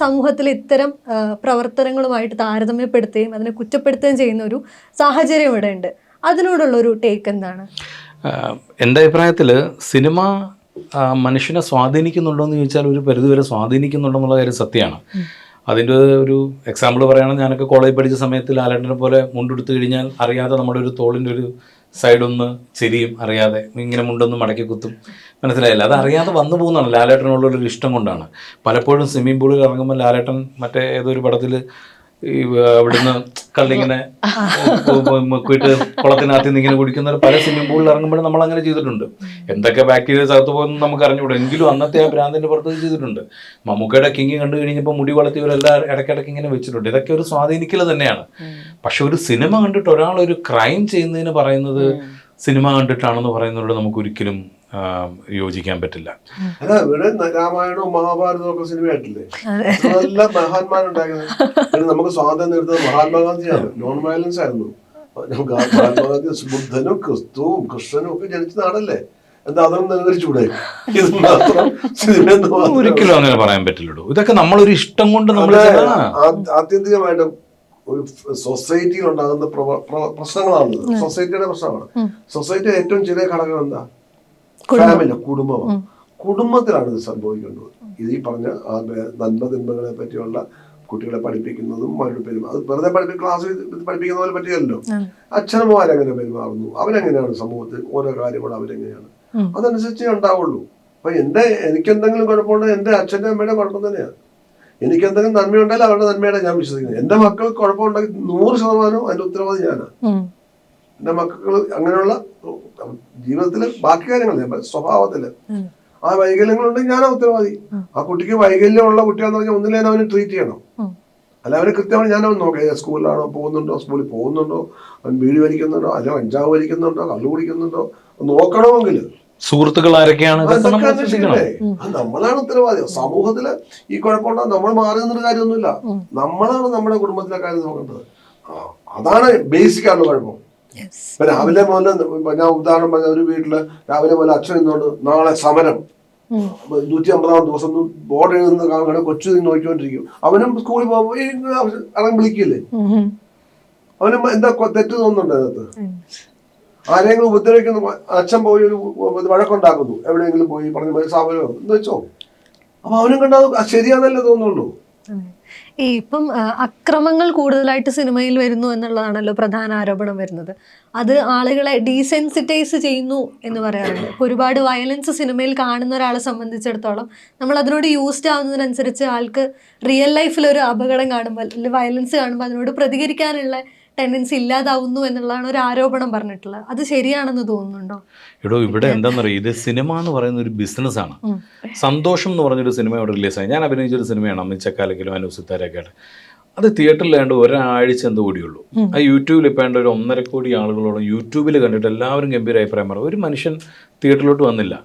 സമൂഹത്തിൽ ഇത്തരം പ്രവർത്തനങ്ങളുമായിട്ട് താരതമ്യപ്പെടുത്തുകയും അതിനെ കുറ്റപ്പെടുത്തുകയും ചെയ്യുന്ന ഒരു സാഹചര്യം ഇവിടെ ഉണ്ട്. അതിനോടുള്ള ഒരു ടേക്ക് എന്താണ്? എൻ്റെ അഭിപ്രായത്തിൽ സിനിമ മനുഷ്യനെ സ്വാധീനിക്കുന്നുണ്ടോ എന്ന് ചോദിച്ചാൽ ഒരു പരിധിവരെ സ്വാധീനിക്കുന്നുണ്ടോ എന്നുള്ള കാര്യം സത്യമാണ്. അതിൻ്റെ ഒരു എക്സാമ്പിൾ പറയുകയാണെങ്കിൽ ഞാനൊക്കെ കോളേജ് പഠിച്ച സമയത്ത് ലാലേട്ടനെ പോലെ മുണ്ടെടുത്ത് കഴിഞ്ഞാൽ അറിയാതെ നമ്മുടെ ഒരു തോളിൻ്റെ ഒരു സൈഡൊന്ന് ചെരിയും, അറിയാതെ ഇങ്ങനെ മുണ്ടൊന്ന് മടക്കി കുത്തും, മനസ്സിലായില്ല. അത് അറിയാതെ വന്നു പോകുന്നതാണ് ലാലേട്ടനുള്ളൊരു ഇഷ്ടം കൊണ്ടാണ്. പലപ്പോഴും സ്വിമ്മിംഗ് പൂളിൽ ഇറങ്ങുമ്പോൾ ലാലേട്ടൻ മറ്റേ ഏതൊരു പടത്തിൽ ഈ അവിടുന്ന് കള്ളിങ്ങനെ മുക്കിയിട്ട് കുളത്തിനകത്ത് നിന്ന് ഇങ്ങനെ കുടിക്കുന്ന പല സ്വിമ്മിംഗ് പൂളിൽ ഇറങ്ങുമ്പോഴും നമ്മൾ അങ്ങനെ ചെയ്തിട്ടുണ്ട്. എന്തൊക്കെ ബാക്ടീരിയസ് അകത്ത് പോകുന്നു നമുക്ക് അറിഞ്ഞുകൂടെ, എങ്കിലും അന്നത്തെ ആ ഭ്രാന്തിൻ്റെ പുറത്ത് ചെയ്തിട്ടുണ്ട്. മമ്മൂക്കയുടെ കിങ് കണ്ടു കഴിഞ്ഞപ്പോൾ മുടി വളർത്തിയവരെല്ലാം ഇടയ്ക്കിടയ്ക്ക് ഇങ്ങനെ വെച്ചിട്ടുണ്ട്. ഇതൊക്കെ ഒരു സ്വാധീനിക്കൽ തന്നെയാണ്. പക്ഷെ ഒരു സിനിമ കണ്ടിട്ട് ഒരാൾ ഒരു ക്രൈം ചെയ്യുന്നതിന് പറയുന്നത് സിനിമ കണ്ടിട്ടാണെന്ന് പറയുന്നതോട് നമുക്ക് ഒരിക്കലും യോജിക്കാൻ പറ്റില്ല. അല്ല, ഇവിടെ രാമായണവും മഹാഭാരതവും ഒക്കെ സിനിമയായിട്ടില്ലേ? നല്ല മഹാന്മാരുണ്ടാക്കുന്നത്. നമുക്ക് സ്വാതന്ത്ര്യം നേടുന്നത് മഹാത്മാഗാന്ധിയാണ്. നോൺ വയലൻസ് ആയിരുന്നു. മഹാത്മാഗാന്ധി ബുദ്ധനും ക്രിസ്തുവും കൃഷ്ണനും ഒക്കെ ജനിച്ച നാടല്ലേ? എന്താ അതൊന്നും അനുകരിച്ചൂടെ? ഇത് മാത്രം സിനിമ ഒരിക്കലും അങ്ങനെ പറയാൻ പറ്റില്ലല്ലോ. ഇതൊക്കെ നമ്മളൊരു ഇഷ്ടം കൊണ്ട് നമ്മൾ ആത്യന്തികമായിട്ടും ഒരു സൊസൈറ്റിയിൽ ഉണ്ടാകുന്ന പ്രശ്നങ്ങളാണ്. സൊസൈറ്റിയുടെ പ്രശ്നമാണ്. സൊസൈറ്റിയുടെ ഏറ്റവും ചെറിയ ഘടകം എന്താ? ഫാമിലി, കുടുംബമാണ്. കുടുംബത്തിലാണ് ഇത് സംഭവിക്കേണ്ടത്. ഇത് ഈ പറഞ്ഞ നന്മതിന്മകളെ പറ്റിയുള്ള കുട്ടികളെ പഠിപ്പിക്കുന്നതും അവരുടെ പെരുമാറും. അത് വെറുതെ ക്ലാസ്സിൽ പഠിപ്പിക്കുന്ന പോലെ പറ്റിയല്ലോ. അച്ഛനമ്മമാരെങ്ങനെ പെരുമാറുന്നു, അവരെങ്ങനെയാണ് സമൂഹത്തിൽ ഓരോ കാര്യങ്ങളും അവരെങ്ങനെയാണ്, അതനുസരിച്ചേ ഉണ്ടാവുള്ളൂ. അപ്പൊ എനിക്കെന്തെങ്കിലും കുഴപ്പമുണ്ടോ എന്റെ അച്ഛൻ്റെ അമ്മയുടെ കുഴപ്പം തന്നെയാണ്. എനിക്കെന്തെങ്കിലും നന്മയുണ്ടെങ്കിൽ അവരുടെ നന്മയുടെ ഞാൻ വിശ്വസിക്കുന്നത്. എന്റെ മക്കൾക്ക് കുഴപ്പമുണ്ടെങ്കിൽ 100% അതിന്റെ ഉത്തരവാദി ഞാനാണ്. എന്റെ മക്കൾ അങ്ങനെയുള്ള ജീവിതത്തില് ബാക്കി കാര്യങ്ങൾ സ്വഭാവത്തില് ആ വൈകല്യങ്ങളുണ്ടെങ്കിൽ ഞാനാ ഉത്തരവാദി. ആ കുട്ടിക്ക് വൈകല്യമുള്ള കുട്ടിയാന്ന് പറഞ്ഞാൽ ഒന്നില്ലേ അവന് ട്രീറ്റ് ചെയ്യണം. അല്ല, അവന് കൃത്യമായി ഞാനവൻ നോക്കാം. സ്കൂളിലാണോ പോകുന്നുണ്ടോ, സ്കൂളിൽ പോകുന്നുണ്ടോ, അവൻ ബീഡി വലിക്കുന്നുണ്ടോ, അല്ലെങ്കിൽ കഞ്ചാവ് വലിക്കുന്നുണ്ടോ, കള്ളു കുടിക്കുന്നുണ്ടോ നോക്കണമെങ്കിൽ സുഹൃത്തുക്കൾ ആരൊക്കെയാണ് നമ്മളാണ് ഉത്തരവാദി. സമൂഹത്തില് ഈ കുഴപ്പമുണ്ടോ നമ്മൾ മാറി നിന്നൊരു കാര്യമൊന്നുമില്ല. നമ്മളാണ് നമ്മുടെ കുടുംബത്തിലെ കാര്യം നോക്കേണ്ടത്. അതാണ് ബേസിക് ആണ് കുഴപ്പം. ഇപ്പൊ രാവിലെ മുതൽ ഞാൻ ഉദാഹരണം പറഞ്ഞ ഒരു വീട്ടില് രാവിലെ മുതൽ അച്ഛൻ ഇന്നുകൊണ്ട് നാളെ സമരം 150-ാം ദിവസം ബോർഡ് എഴുതുന്ന കാണുകയാണ്. കൊച്ചു നോക്കിക്കൊണ്ടിരിക്കും. അവനും സ്കൂളിൽ പോകുമ്പോൾ ഇറങ്ങി വിളിക്കില്ലേ? അവനും എന്താ തെറ്റ് തോന്നുന്നുണ്ട് അതിനകത്ത്? ആരെങ്കിലും ഉപദ്രവിക്കുന്നു, അച്ഛൻ പോയി ഒരു വഴക്കുണ്ടാക്കുന്നു, എവിടെയെങ്കിലും പോയി പറഞ്ഞ സാമൂഹ്യം എന്ന് വെച്ചോ, അപ്പൊ അവനും കണ്ടത് ശരിയാന്നല്ലേ തോന്നുള്ളൂ. ഈ ഇപ്പം അക്രമങ്ങൾ കൂടുതലായിട്ട് സിനിമയിൽ വരുന്നു എന്നുള്ളതാണല്ലോ പ്രധാന ആരോപണം വരുന്നത്. അത് ആളുകളെ ഡീസെൻസിറ്റൈസ് ചെയ്യുന്നു എന്ന് പറയാറുണ്ട്. ഇപ്പോൾ ഒരുപാട് വയലൻസ് സിനിമയിൽ കാണുന്ന ഒരാളെ സംബന്ധിച്ചിടത്തോളം നമ്മൾ അതിനോട് യൂസ്ഡ് ആവുന്നതിനനുസരിച്ച് ആൾക്ക് റിയൽ ലൈഫിൽ ഒരു അപകടം കാണുമ്പോൾ അല്ലെങ്കിൽ വയലൻസ് കാണുമ്പോൾ അതിനോട് പ്രതികരിക്കാനുള്ള ടെൻഡൻസി ഇല്ലാതാവുന്നു എന്നുള്ളതാണ് ഒരു ആരോപണം പറഞ്ഞിട്ടുള്ളത്. അത് ശരിയാണെന്ന് തോന്നുന്നുണ്ടോ? ഇവിടെ എന്താണെന്നറിയാം, ഇത് സിനിമ എന്ന് പറയുന്ന ഒരു ബിസിനസ്സാണ്. സന്തോഷം എന്ന് പറഞ്ഞൊരു സിനിമ ഇവിടെ റിലീസായി. ഞാൻ അഭിനയിച്ചൊരു സിനിമയാണ് അമിച്ചക്കാലെങ്കിലും അനുസിത്താരൊക്കെ. അത് തിയേറ്ററിലാണ്ട് ഒരാഴ്ച എന്തോ കൂടിയുള്ളൂ. ആ യൂട്യൂബിൽ ഇപ്പോൾ ഒരു 1.5 കോടി ആളുകളോളം യൂട്യൂബിൽ കണ്ടിട്ട് എല്ലാവരും ഗംഭീര അഭിപ്രായം പറയും. ഒരു മനുഷ്യൻ തിയേറ്ററിലോട്ട് വന്നില്ല.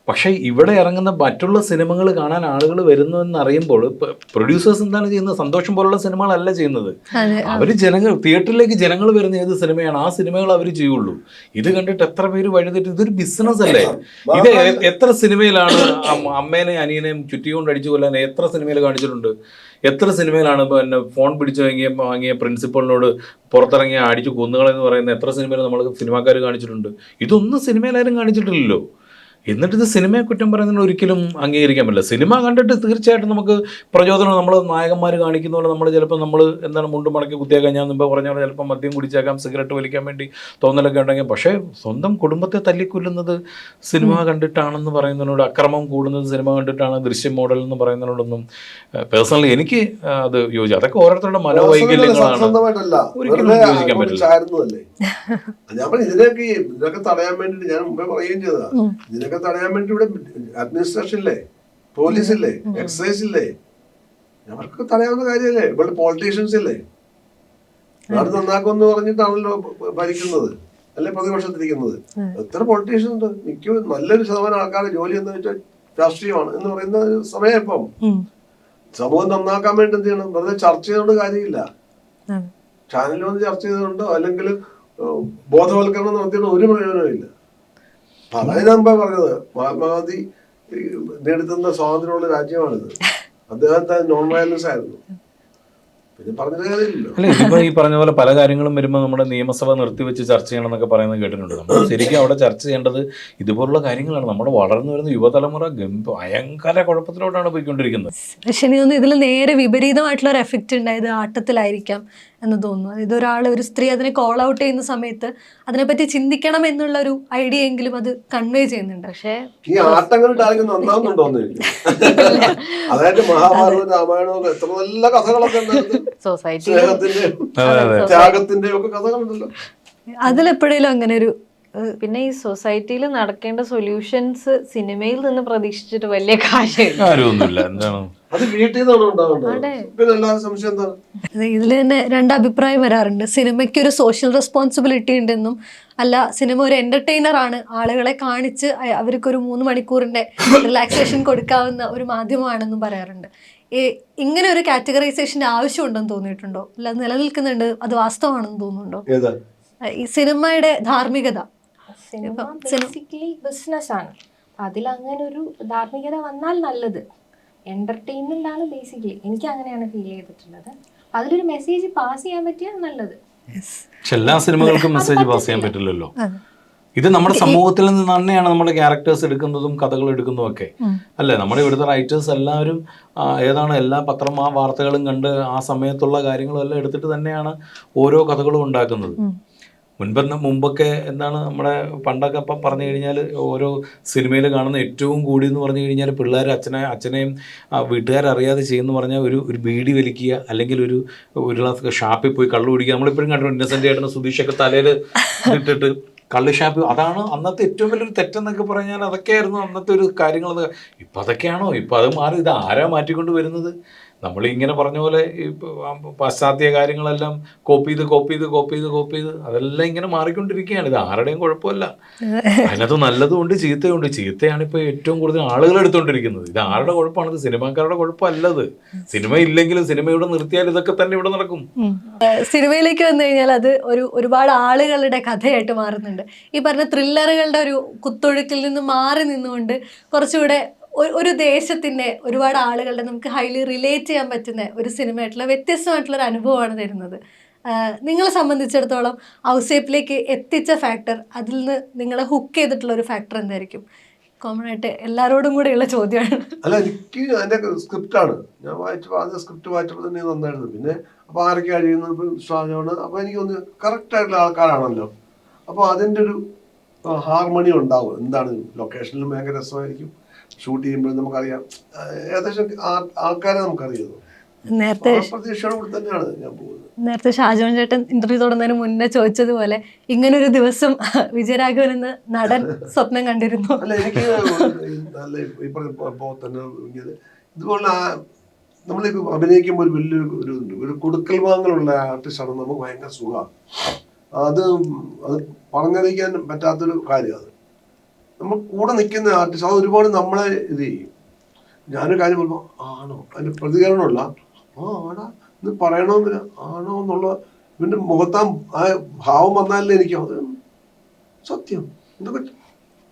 പക്ഷേ ഇവിടെ ഇറങ്ങുന്ന മറ്റുള്ള സിനിമകൾ കാണാൻ ആളുകൾ വരുന്നു എന്നറിയുമ്പോൾ പ്രൊഡ്യൂസേഴ്സ് എന്താണ് ചെയ്യുന്നത്? സന്തോഷം പോലുള്ള സിനിമകളല്ല ചെയ്യുന്നത്. അവർ തിയേറ്ററിലേക്ക് ജനങ്ങൾ വരുന്ന ഏത് സിനിമയാണ് ആ സിനിമകൾ അവർ ചെയ്യുള്ളൂ. ഇത് കണ്ടിട്ട് എത്ര പേര് വഴിതെറ്റി. ഇതൊരു ബിസിനസ് അല്ലേ? ഇത് എത്ര സിനിമയിലാണ് അമ്മേനെയും അനിയനെയും ചുറ്റിക്കൊണ്ട് അടിച്ചു കൊല്ലാൻ എത്ര സിനിമയിൽ കാണിച്ചിട്ടുണ്ട്? എത്ര സിനിമയിലാണ് പിന്നെ ഫോൺ പിടിച്ചു വാങ്ങിയ പ്രിൻസിപ്പളിനോട് പുറത്തിറങ്ങിയ അടിച്ചു കൊന്നുകളെന്ന് പറയുന്ന എത്ര സിനിമയിൽ നമ്മൾ സിനിമാക്കാർ കാണിച്ചിട്ടുണ്ട്? ഇതൊന്നും സിനിമയിലാരും കാണിച്ചിട്ടില്ലല്ലോ. എന്നിട്ട് ഇത് സിനിമയെ കുറ്റം പറയുന്നതിന് ഒരിക്കലും അംഗീകരിക്കാൻ പറ്റില്ല. സിനിമ കണ്ടിട്ട് തീർച്ചയായിട്ടും നമുക്ക് പ്രചോദനം, നമ്മൾ നായകന്മാർ കാണിക്കുന്ന പോലെ നമ്മൾ ചിലപ്പോൾ നമ്മൾ എന്താണ് മുണ്ട് മടക്കി കുത്തിയേക്കാം, ഞാൻ മുമ്പ് പറഞ്ഞ പോലെ ചിലപ്പോൾ മദ്യം കുടിച്ചേക്കാം, സിഗരറ്റ് വലിക്കാൻ വേണ്ടി തോന്നലൊക്കെ ഉണ്ടെങ്കിൽ, പക്ഷേ സ്വന്തം കുടുംബത്തെ തല്ലിക്കൊല്ലുന്നത് സിനിമ കണ്ടിട്ടാണെന്ന് പറയുന്നതിനോട്, അക്രമം കൂടുന്നത് സിനിമ കണ്ടിട്ടാണ്, ദൃശ്യം മോഡൽ എന്ന് പറയുന്നതിനോടൊന്നും പേഴ്സണലി എനിക്ക് അത് യോജിച്ചു. അതൊക്കെ ഓരോരുത്തരുടെ മനോവൈകല്യങ്ങളാണ്, ഒരിക്കലും യോജിക്കാൻ പറ്റില്ല. ഞാൻ പറഞ്ഞു ഇതിനൊക്കെ തടയാൻ വേണ്ടിട്ട് ഞാൻ മുമ്പേ പറയുകയും ചെയ്തതാ, ഇതിനൊക്കെ തടയാൻ വേണ്ടി ഇവിടെ അഡ്മിനിസ്ട്രേഷൻ ഇല്ലേ, പോലീസ് ഇല്ലേ, എക്സൈസ് ഇല്ലേ, അവർക്ക് തടയാവുന്ന കാര്യമല്ലേ. ഇവിടെ പോളിറ്റീഷ്യൻസ് ഇല്ലേ, നാട് നന്നാക്കുമെന്ന് പറഞ്ഞിട്ടാണല്ലോ ഭരിക്കുന്നത്, അല്ലെ പ്രതിപക്ഷത്തിരിക്കുന്നത്. എത്ര പൊളിറ്റീഷ്യൻസ് ഉണ്ട്, മിക്ക നല്ലൊരു ശതമാനം ആൾക്കാരുടെ ജോലി എന്താ വെച്ചാൽ രാഷ്ട്രീയമാണ് എന്ന് പറയുന്ന ഒരു സമയം. ഇപ്പം സമൂഹം നന്നാക്കാൻ വേണ്ടി എന്ത് ചെയ്യണം, വെറുതെ ചർച്ച ചെയ്തുകൊണ്ട് കാര്യമില്ല. ചാനലിൽ വന്ന് ചർച്ച ചെയ്തുകൊണ്ടോ അല്ലെങ്കിൽ ബോധവൽക്കരണം നടത്തിയിട്ട് ഒരു പ്രയോജനവും ഇല്ല. അതാണ് ഞാൻ മുമ്പേ പറഞ്ഞത്, മഹാത്മാഗാന്ധി നേടിത്തന്ന സ്വാതന്ത്ര്യമുള്ള രാജ്യമാണിത്. അദ്ദേഹത്തെ നോൺ വയലൻസ് ആയിരുന്നു. പിന്നെ പറഞ്ഞിട്ട് കാര്യമില്ലല്ലോ. അല്ല, ഇതിപ്പോ ഈ പറഞ്ഞ പോലെ പല കാര്യങ്ങളും വരുമ്പോൾ നമ്മുടെ നിയമസഭ നിർത്തിവെച്ച് ചർച്ച ചെയ്യണം എന്നൊക്കെ പറയുന്നത് കേട്ടിട്ടുണ്ട്. നമ്മൾ ശരിക്കും അവിടെ ചർച്ച ചെയ്യേണ്ടത് ഇതുപോലുള്ള കാര്യങ്ങളാണ്. നമ്മുടെ വളർന്നു വരുന്ന യുവതലമുറ ഭയങ്കര കുഴപ്പത്തിലോട്ടാണ് പോയിക്കൊണ്ടിരിക്കുന്നത്. പക്ഷെ എനിക്ക് തോന്നുന്നു ഇതിൽ നേരെ വിപരീതമായിട്ടുള്ള ഒരു എഫക്റ്റ് ഉണ്ടായത് ആട്ടത്തിലായിരിക്കാം എന്ന് തോന്നുന്നു. ഇതൊരാൾ, ഒരു സ്ത്രീ അതിനെ കോൾ ഔട്ട് ചെയ്യുന്ന സമയത്ത് അതിനെപ്പറ്റി ചിന്തിക്കണം എന്നുള്ള ഒരു ഐഡിയ എങ്കിലും അത് കൺവേ ചെയ്യുന്നുണ്ട്. പക്ഷേ ഈ ആട്ടം കണ്ടിട്ട് ആരെങ്കിലും നന്നാവുന്നുണ്ടോന്ന് അതായത് മഹാഭാരതവും രാമായണവും എത്ര നല്ല കഥകളൊക്കെ സ്നേഹത്തിന്റെയും ത്യാഗത്തിന്റെയും ഒക്കെ കഥകളുണ്ടല്ലോ. അതിലെപ്പോഴേലും അങ്ങനെ ഒരു, പിന്നെ ഈ സൊസൈറ്റിയിൽ നടക്കേണ്ട സൊല്യൂഷൻസ് സിനിമയിൽ നിന്ന് പ്രതീക്ഷിച്ചിട്ട് വലിയ കാര്യമൊന്നുമില്ല. എന്താണ് അത് വീട്ടിൽ നിന്നാണ് ഉണ്ടാവേണ്ടത്. പിന്നെ എല്ലാ സംശയം എന്താണ്, ഇതിൽ തന്നെ രണ്ട് അഭിപ്രായം വരാറുണ്ട്. സിനിമയ്ക്ക് ഒരു സോഷ്യൽ റെസ്പോൺസിബിലിറ്റി ഉണ്ടെന്നും, അല്ല സിനിമ ഒരു എന്റർടൈനർ ആണ്, ആളുകളെ കാണിച്ച് അവർക്കൊരു 3 മണിക്കൂറിന്റെ റിലാക്സേഷൻ കൊടുക്കാവുന്ന ഒരു മാധ്യമമാണെന്നും പറയാറുണ്ട്. ഇങ്ങനെ ഒരു കാറ്റഗറൈസേഷന്റെ ആവശ്യമുണ്ടെന്ന് തോന്നിയിട്ടുണ്ടോ? അല്ല നിലനിൽക്കുന്നുണ്ട്, അത് വാസ്തവമാണെന്ന് തോന്നുന്നുണ്ടോ? ഈ സിനിമയുടെ ധാർമ്മികത, സിനിമ ബേസിക്കലി ബിസിനസ് ആണ്. അതിലങ്ങനെ ഒരു ധാർമ്മികത വന്നാൽ നല്ലത്. എന്റർടൈൻമെന്റ് ആണ് ബേസിക്കലി, എനിക്ക് അങ്ങനെയാണ് ഫീൽ ചെയ്തിട്ടുള്ളത്. അതിലൊരു മെസ്സേജ് പാസ് ചെയ്യാൻ പറ്റിയാൽ നല്ലത്. പക്ഷെ എല്ലാ സിനിമകൾക്കും മെസ്സേജ് പാസ് ചെയ്യാൻ പറ്റില്ലല്ലോ. ഇത് നമ്മുടെ സമൂഹത്തിൽ നിന്ന് തന്നെയാണ് നമ്മുടെ ക്യാരക്ടേഴ്സ് എടുക്കുന്നതും കഥകൾ എടുക്കുന്നതും ഒക്കെ അല്ലേ. നമ്മുടെ ഇവിടുത്തെ റൈറ്റേഴ്സ് എല്ലാവരും ഏതാണ് എല്ലാ വാർത്തകളും കണ്ട് ആ സമയത്തുള്ള കാര്യങ്ങളും എല്ലാം എടുത്തിട്ട് തന്നെയാണ് ഓരോ കഥകളും ഉണ്ടാക്കുന്നത്. മുമ്പൊക്കെ എന്താണ് നമ്മുടെ പണ്ടൊക്കെ പറഞ്ഞു കഴിഞ്ഞാൽ ഓരോ സിനിമയിൽ കാണുന്ന ഏറ്റവും കൂടി എന്ന് പറഞ്ഞു കഴിഞ്ഞാൽ പിള്ളേർ അച്ഛനെയും വീട്ടുകാരറിയാതെ ചെയ്യുമെന്ന് പറഞ്ഞാൽ ഒരു ബീഡി വലിക്കുക, അല്ലെങ്കിൽ ഒരു ഗ്ലാസ് ഷാപ്പിൽ പോയി കള്ളു കുടിക്കുക. നമ്മളിപ്പോഴും കണ്ടു ഇന്നസെൻ്റ് ആയിട്ടുള്ള സുധീഷൊക്കെ തലയിൽ ഇട്ടിട്ട് കള്ള് ഷാപ്പ്. അതാണ് അന്നത്തെ ഏറ്റവും വലിയൊരു തെറ്റെന്നൊക്കെ പറഞ്ഞാൽ അതൊക്കെയായിരുന്നു അന്നത്തെ ഒരു കാര്യങ്ങൾ. ഇപ്പം അതൊക്കെയാണോ? ഇപ്പം അത് മാറി. ഇത് ആരാ മാറ്റിക്കൊണ്ട് വരുന്നത്? നമ്മളിങ്ങനെ പറഞ്ഞ പോലെ ഈ പാശ്ചാത്യ കാര്യങ്ങളെല്ലാം കോപ്പി ചെയ്ത് അതെല്ലാം ഇങ്ങനെ മാറിക്കൊണ്ടിരിക്കുകയാണ്. ഇത് ആരുടെയും കുഴപ്പമില്ല. അതിനകത്ത് നല്ലതും ഉണ്ട് ചീത്തയും ഉണ്ട്. ചീത്തയാണ് ഇപ്പോൾ ഏറ്റവും കൂടുതൽ ആളുകൾ എടുത്തുകൊണ്ടിരിക്കുന്നത്. ഇത് ആരുടെ കുഴപ്പമാണ്? ഇത് സിനിമാക്കാരുടെ കുഴപ്പമല്ലത്. സിനിമ ഇല്ലെങ്കിലും സിനിമ ഇവിടെ നിർത്തിയാൽ ഇതൊക്കെ തന്നെ ഇവിടെ നടക്കും. സിനിമയിലേക്ക് വന്നു കഴിഞ്ഞാൽ അത് ഒരുപാട് ആളുകളുടെ കഥയായിട്ട് മാറുന്നുണ്ട്. ഈ പറഞ്ഞ ത്രില്ലറുകളുടെ ഒരു കുത്തൊഴുക്കിൽ നിന്ന് മാറി നിന്നുകൊണ്ട് കുറച്ചുകൂടെ ഒരു ദേശത്തിൻ്റെ ഒരുപാട് ആളുകളുടെ നമുക്ക് ഹൈലി റിലേറ്റ് ചെയ്യാൻ പറ്റുന്ന ഒരു സിനിമയായിട്ടുള്ള വ്യത്യസ്തമായിട്ടുള്ളൊരു അനുഭവമാണ് തരുന്നത്. നിങ്ങളെ സംബന്ധിച്ചിടത്തോളം ഔസേപ്പിലേക്ക് എത്തിച്ച ഫാക്ടർ, അതിൽ നിന്ന് നിങ്ങളെ ഹുക്ക് ചെയ്തിട്ടുള്ള ഒരു ഫാക്ടർ എന്തായിരിക്കും? കോമൺ ആയിട്ട് എല്ലാവരോടും കൂടെയുള്ള ചോദ്യമാണ്. അല്ല, എനിക്ക് അതിൻ്റെ സ്ക്രിപ്റ്റാണ് ഞാൻ ആദ്യം സ്ക്രിപ്റ്റ് വായിച്ചപ്പോൾ തന്നെ നന്നായിരുന്നു. പിന്നെ അപ്പോൾ ആരൊക്കെ കഴിയുന്നത് ഷാജോണ്, അപ്പോൾ എനിക്കൊന്ന് കറക്റ്റായിട്ടുള്ള ആൾക്കാരാണല്ലോ. അപ്പോൾ അതിൻ്റെ ഒരു ഹാർമണി ഉണ്ടാവും. എന്താണ് ലൊക്കേഷനിലും ഭയങ്കര രസമായിരിക്കും. ഷൂട്ട് ചെയ്യുമ്പോൾ നമുക്കറിയാം ഏകദേശം ആൾക്കാരെ നമുക്കറിയാമോ. നേരത്തെ ഷാജോൺ ചേട്ടൻ ഇന്റർവ്യൂ തുടങ്ങുന്നതിന് മുന്നേ ചോദിച്ചതുപോലെ ഇങ്ങനൊരു ദിവസം വിജയരാഘവൻ എന്ന നടൻ സ്വപ്നം കണ്ടിരുന്നു. അല്ല, എനിക്ക് നല്ല തന്നെ ഇതുപോലെ നമ്മൾ അഭിനയിക്കുമ്പോൾ ഒരു വലിയൊരു ഒരു കൊടുക്കൽ വാങ്ങലുള്ള ആർട്ടിസ്റ്റാണ്. നമുക്ക് ഭയങ്കര സുഖമാണ്. അത് പറഞ്ഞറിയിക്കാൻ പറ്റാത്തൊരു കാര്യമാണ്. നമ്മൾ കൂടെ നിൽക്കുന്ന ആർട്ടിസ്റ്റ് അത് ഒരുപാട് നമ്മളെ ഇത് ചെയ്യും. ഞാനൊരു കാര്യം പറയുമ്പോൾ ആണോ, അതിൻ്റെ പ്രതികരണമല്ല ആടാ എന്ന് പറയണമെന്നില്ല, ആണോ എന്നുള്ള ഇവൻ്റെ മുഖത്താം ആ ഭാവം വന്നാലേ എനിക്ക് അത് സത്യം എന്തൊക്കെ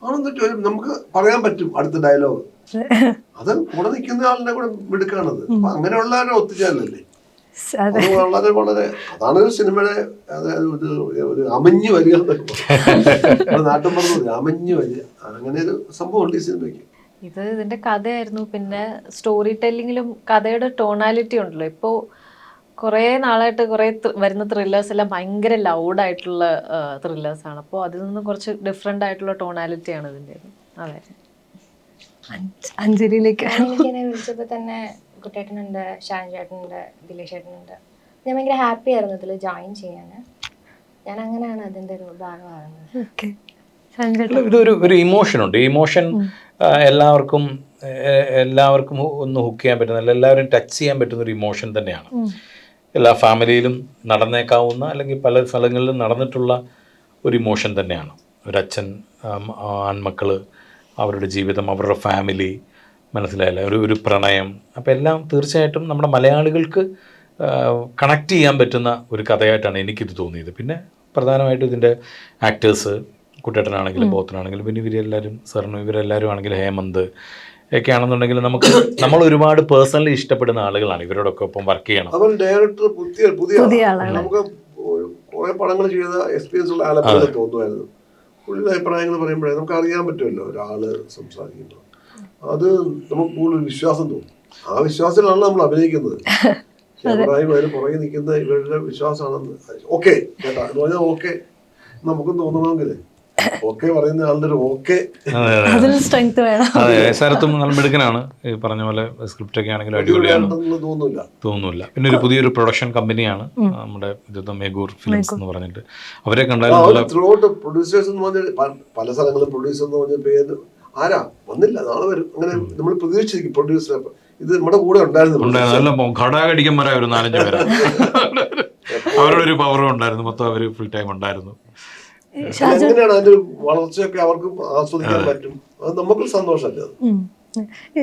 ആണെന്ന് ചോദിച്ചാൽ നമുക്ക് പറയാൻ പറ്റും അടുത്ത ഡയലോഗ്. അത് കൂടെ നിൽക്കുന്ന ആളിനെ കൂടെ മിടുക്കാണത്. അപ്പൊ അങ്ങനെയുള്ള ഒത്തുചേരലല്ലേ. അതെ. അത് വളരെ വളരെ അതാണ് ഒരു സിനിമയുടെ അതായത് ഒരു അമഞ്ഞു വരിക നാട്ടും പറഞ്ഞു അമഞ്ഞു വരിക, അങ്ങനെ ഒരു സംഭവം ഉണ്ട് ഈ സിനിമയ്ക്ക്. ഇതിന്റെ കഥയായിരുന്നു. പിന്നെ സ്റ്റോറി ടെല്ലിങ്ങിലും കഥയുടെ ടോണാലിറ്റി ഉണ്ടല്ലോ. ഇപ്പോൾ കുറേ നാളായിട്ട് കുറേ വരുന്ന ത്രില്ലേഴ്സ് എല്ലാം ഭയങ്കര ലൗഡായിട്ടുള്ള ത്രില്ലേഴ്സാണ്. അപ്പോൾ അതിൽ നിന്ന് കുറച്ച് ഡിഫറെൻ്റ് ആയിട്ടുള്ള ടോണാലിറ്റിയാണ് ഇതിൻ്റെ. അതെ. അഞ്ജലിയിലേക്ക് എനിക്കെന്നെ വിളിച്ചപ്പോൾ തന്നെ കുട്ടേട്ടനുണ്ട്, ഷാൻ ചേട്ടനുണ്ട്, ദിലീഷ് ചേട്ടനുണ്ട്. ഞാൻ ഭയങ്കര ഹാപ്പി ആയിരുന്നു ഇതിൽ ജോയിൻ ചെയ്യാൻ. ഞാൻ അങ്ങനെയാണ് അതിൻ്റെ ഒരു ഭാഗമാകുന്നത്. ഓക്കെ. ഇതൊരു ഇമോഷനുണ്ട്. ഈ ഇമോഷൻ എല്ലാവർക്കും ഒന്ന് ഹുക്ക് ചെയ്യാൻ പറ്റുന്ന, എല്ലാവരും ടച്ച് ചെയ്യാൻ പറ്റുന്ന ഒരു ഇമോഷൻ തന്നെയാണ്. എല്ലാ ഫാമിലിയിലും നടന്നേക്കാവുന്ന അല്ലെങ്കിൽ പല സ്ഥലങ്ങളിലും നടന്നിട്ടുള്ള ഒരു ഇമോഷൻ തന്നെയാണ്. ഒരച്ഛൻ, ആൺമക്കൾ, അവരുടെ ജീവിതം, അവരുടെ ഫാമിലി, മനസ്സിലായില്ല, ഒരു പ്രണയം. അപ്പോൾ എല്ലാം തീർച്ചയായിട്ടും നമ്മുടെ മലയാളികൾക്ക് കണക്ട് ചെയ്യാൻ പറ്റുന്ന ഒരു കഥയായിട്ടാണ് എനിക്കിത് തോന്നിയത്. പിന്നെ പ്രധാനമായിട്ടും ഇതിൻ്റെ ആക്ടേഴ്സ്, കുട്ടേട്ടനാണെങ്കിലും ബോത്തനാണെങ്കിലും പിന്നെ ഇവരെല്ലാവരും സാറിനും ഇവരെല്ലാവരും ആണെങ്കിലും ഹേമന്ത് ഒക്കെ ആണെന്നുണ്ടെങ്കിൽ നമ്മൾ ഒരുപാട് പേഴ്സണലി ഇഷ്ടപ്പെടുന്ന ആളുകളാണ് ഇവരോടൊക്കെ ഒപ്പം വർക്ക് ചെയ്യണം. അവൻ ഡയറക്ടർ പുതിയ ആളാണ്. നമുക്ക് കുറെ പടങ്ങൾ ചെയ്ത എക്സ്പീരിയൻസ് ഉള്ള ആളെ പോലെ തോന്നുമായിരുന്നു. പുള്ളിയുടെ അഭിപ്രായങ്ങൾ പറയുമ്പോഴേ നമുക്ക് അറിയാൻ പറ്റുമല്ലോ ഒരാള് സംസാരിക്കുമ്പോൾ. അത് നമുക്ക് കൂടുതൽ വിശ്വാസം തോന്നും. ആ വിശ്വാസത്തിലാണ് നമ്മൾ അഭിനയിക്കുന്നത്. ക്യാമറയും അതിന് പുറകെ നിൽക്കുന്ന ഇവരുടെ വിശ്വാസമാണെന്ന്. ഓക്കെ കേട്ടാ എന്ന് പറഞ്ഞാൽ ഓക്കെ നമുക്കും തോന്നണമെങ്കിൽ ഓക്കെ പറയുന്ന ആളുടെ ഒരു ഓക്കെ, അതിൽ സ്ട്രെങ്ത് വേണം. അതെ, സ്ഥലത്തും നല്ല മിടുക്കനാണ്. ഈ പറഞ്ഞ പോലെ സ്ക്രിപ്റ്റ് ഒക്കെ ആണെങ്കിലും അടിപൊളിയാണ്, തോന്നുന്നില്ല. പിന്നെ ഒരു പുതിയൊരു പ്രൊഡക്ഷൻ കമ്പനിയാണ് നമ്മുടെ ഇത് മെഗൂർ ഫിലിംസ് എന്ന് പറഞ്ഞിട്ട്. അവരെ കണ്ടാലും പ്രൊഡ്യൂസേഴ്സ് എന്ന് പറഞ്ഞാൽ പല സ്ഥലങ്ങളും പ്രൊഡ്യൂസർ എന്ന് പറഞ്ഞ പേര് ആരാ വന്നില്ല, നാളെ വരും, അങ്ങനെ നമ്മൾ പ്രതീക്ഷിച്ചിരിക്കും. പ്രൊഡ്യൂസർ ഇത് നമ്മുടെ കൂടെ ഉണ്ടായിരുന്നു, ഘടാകടിക്കന്മാരായ ഒരു 4-5 പേര്. അവരുടെ ഒരു പവറും ഉണ്ടായിരുന്നു, മൊത്തം അവർ ഫുൾ ടൈം ഉണ്ടായിരുന്നു. എങ്ങനെയാണ് അതിന്റെ വളർച്ചയൊക്കെ അവർക്കും ആസ്വദിക്കാൻ പറ്റും, അത് നമുക്കും സന്തോഷമല്ലേ.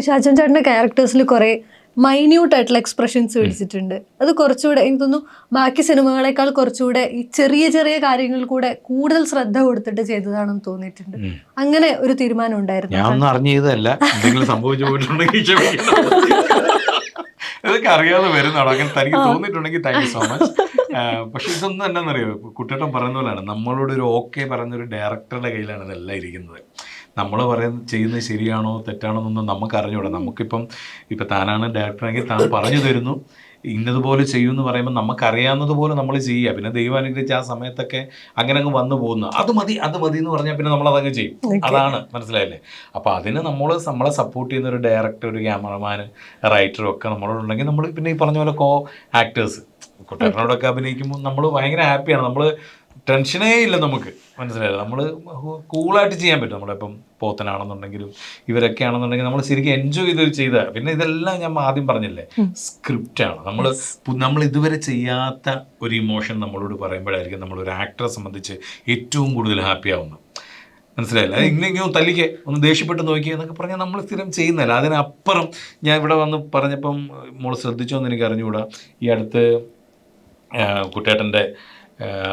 ഷാജോൺ ചേട്ടന്റെ ക്യാരക്ടേഴ്സിൽ കുറെ മൈന്യൂട്ട് ആയിട്ടുള്ള എക്സ്പ്രഷൻസ് പിടിച്ചിട്ടുണ്ട്. അത് കുറച്ചുകൂടെ എനിക്ക് തോന്നുന്നു ബാക്കി സിനിമകളെക്കാൾ കുറച്ചുകൂടെ ഈ ചെറിയ ചെറിയ കാര്യങ്ങൾ കൂടെ കൂടുതൽ ശ്രദ്ധ കൊടുത്തിട്ട് ചെയ്തതാണെന്ന് തോന്നിയിട്ടുണ്ട്. അങ്ങനെ ഒരു തീരുമാനം ഉണ്ടായിരുന്നു? ഞാൻ ഒന്നും അറിഞ്ഞു ചെയ്തതല്ല, എന്തെങ്കിലും സംഭവിച്ചു പോയിട്ടുണ്ടെങ്കിൽ ഇതൊക്കെ അറിയാതെ വരുന്നതാണോ, അങ്ങനെ തനിക്ക് തോന്നിയിട്ടുണ്ടെങ്കിൽ താങ്ക് യു സോ മച്ച്. പക്ഷെ ഇതൊന്നും എന്നാന്നറിയോ, കുട്ടേട്ടൻ പറയുന്ന പോലെയാണ്, നമ്മളോട് ഒരു ഓക്കെ പറഞ്ഞൊരു ഡയറക്ടറുടെ കയ്യിലാണ് ഇതെല്ലാം ഇരിക്കുന്നത്. നമ്മൾ ചെയ്യുന്നത് ശരിയാണോ തെറ്റാണോ എന്നൊന്നും നമുക്ക് അറിഞ്ഞൂടാ. നമുക്കിപ്പം താനാണ് ഡയറക്ടറെങ്കിൽ താൻ പറഞ്ഞു തരുന്നു ഇന്നതുപോലെ ചെയ്യുമെന്ന് പറയുമ്പോൾ നമുക്കറിയാവുന്നതുപോലെ നമ്മൾ ചെയ്യുക. പിന്നെ ദൈവം അനുഗ്രഹിച്ച് ആ സമയത്തൊക്കെ അങ്ങനെ അങ്ങ് വന്നു പോകുന്നു. അത് മതി എന്ന് പറഞ്ഞാൽ പിന്നെ നമ്മളതങ്ങ് ചെയ്യും. അതാണ്, മനസ്സിലായില്ലേ. അപ്പോൾ അതിന് നമ്മളെ സപ്പോർട്ട് ചെയ്യുന്ന ഒരു ഡയറക്ടർ, ഒരു ക്യാമറമാൻ, റൈറ്ററും ഒക്കെ നമ്മളോടുണ്ടെങ്കിൽ നമ്മൾ പിന്നെ ഈ പറഞ്ഞ പോലെ ആക്ടേഴ്സ് കുട്ടേട്ടനോടൊക്കെ അഭിനയിക്കുമ്പോൾ നമ്മൾ ഭയങ്കര ഹാപ്പിയാണ്. നമ്മൾ ടെൻഷനേ ഇല്ല നമുക്ക്, മനസ്സിലായില്ല. നമ്മൾ കൂളായിട്ട് ചെയ്യാൻ പറ്റും. നമ്മളിപ്പം പോത്തനാണെന്നുണ്ടെങ്കിലും ഇവരൊക്കെ ആണെന്നുണ്ടെങ്കിൽ നമ്മൾ ശരിക്കും എൻജോയ് ചെയ്ത. പിന്നെ ഇതെല്ലാം ഞാൻ ആദ്യം പറഞ്ഞില്ലേ, സ്ക്രിപ്റ്റാണ്. നമ്മൾ ഇതുവരെ ചെയ്യാത്ത ഒരു ഇമോഷൻ നമ്മളോട് പറയുമ്പോഴായിരിക്കും നമ്മളൊരു ആക്ടറെ സംബന്ധിച്ച് ഏറ്റവും കൂടുതൽ ഹാപ്പി ആവുന്നത്. മനസ്സിലായില്ല. ഇങ്ങനെ തല്ലിക്ക് ഒന്ന് ദേഷ്യപ്പെട്ട് നോക്കി എന്നൊക്കെ പറഞ്ഞാൽ നമ്മൾ സ്ഥിരം ചെയ്യുന്നതല്ല. അതിനപ്പുറം ഞാൻ ഇവിടെ വന്ന് പറഞ്ഞപ്പം മോള് ശ്രദ്ധിച്ചോന്ന് എനിക്ക് അറിഞ്ഞുകൂടാ. ഈ അടുത്ത് കുട്ടേട്ടൻ്റെ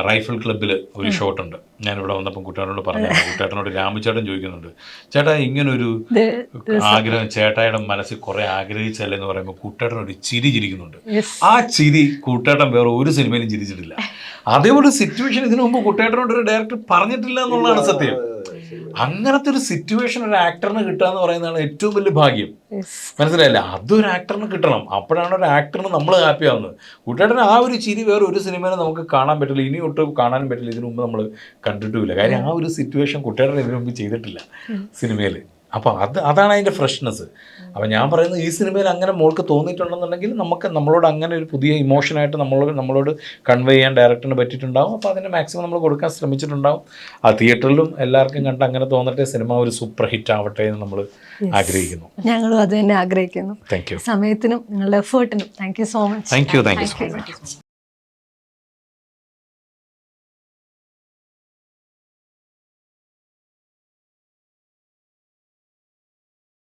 റൈഫിൾ ക്ലബ്ബിൽ ഒരു ഷോട്ടുണ്ട്. ഞാനിവിടെ വന്നപ്പം കുട്ടേട്ടനോട് പറഞ്ഞു, കുട്ടേട്ടനോട് രാമചേട്ടൻ ചോദിക്കുന്നുണ്ട്, ചേട്ടാ ഇങ്ങനൊരു ആഗ്രഹം ചേട്ടായുടെ മനസ്സിൽ കുറെ ആഗ്രഹിച്ചല്ലെന്ന് പറയുമ്പോൾ കുട്ടേട്ടൻ ഒരു ചിരി ചിരിക്കുന്നുണ്ട്. ആ ചിരി കുട്ടേട്ടൻ വേറെ ഒരു സിനിമയിലും ചിരിച്ചിട്ടില്ല. അതേപോലെ സിറ്റുവേഷൻ ഇതിനു മുമ്പ് കുട്ടേട്ടനോട് ഒരു ഡയറക്ടർ പറഞ്ഞിട്ടില്ല എന്നുള്ളതാണ് സത്യം. അങ്ങനത്തെ ഒരു സിറ്റുവേഷൻ ഒരു ആക്ടറിന് കിട്ടുക എന്ന് പറയുന്നതാണ് ഏറ്റവും വലിയ ഭാഗ്യം. മനസ്സിലായില്ല, അതൊരു ആക്ടറിന് കിട്ടണം. അപ്പോഴാണ് ഒരു ആക്ടറിന് നമ്മൾ ഹാപ്പി ആവുന്നത്. കുട്ടേട്ടന് ആ ഒരു ചിരി വേറെ ഒരു സിനിമയിലും നമുക്ക് കാണാൻ പറ്റില്ല, ഇനി ഒട്ടും കാണാനും പറ്റില്ല, ഇതിനു മുമ്പ് നമ്മൾ കണ്ടിട്ടുമില്ല. കാര്യം ആ ഒരു സിറ്റുവേഷൻ കുട്ടേട്ടൻ ഇതിനു മുമ്പ് ചെയ്തിട്ടില്ല സിനിമയിൽ. അപ്പോൾ അതാണ് അതിൻ്റെ ഫ്രഷ്നെസ്. അപ്പോൾ ഞാൻ പറയുന്നത് ഈ സിനിമയിൽ അങ്ങനെ മോൾക്ക് തോന്നിയിട്ടുണ്ടെന്നുണ്ടെങ്കിൽ നമ്മളോട് അങ്ങനെ ഒരു പുതിയ ഇമോഷനായിട്ട് നമ്മളോട് കൺവേ ചെയ്യാൻ ഡയറക്ടറിന് പറ്റിയിട്ടുണ്ടാവും. അപ്പോൾ അതിനെ മാക്സിമം നമ്മൾ കൊടുക്കാൻ ശ്രമിച്ചിട്ടുണ്ടാവും. ആ തിയേറ്ററിലും എല്ലാവർക്കും കണ്ട് അങ്ങനെ തോന്നട്ടെ, സിനിമ ഒരു സൂപ്പർ ഹിറ്റ് ആവട്ടെ എന്ന് നമ്മൾ ആഗ്രഹിക്കുന്നു. ഞങ്ങളും അത് തന്നെ ആഗ്രഹിക്കുന്നു. Thank you. സമയത്തിനും നിങ്ങളുടെ എഫേർട്ടിനും thank you so much. Thank you so much.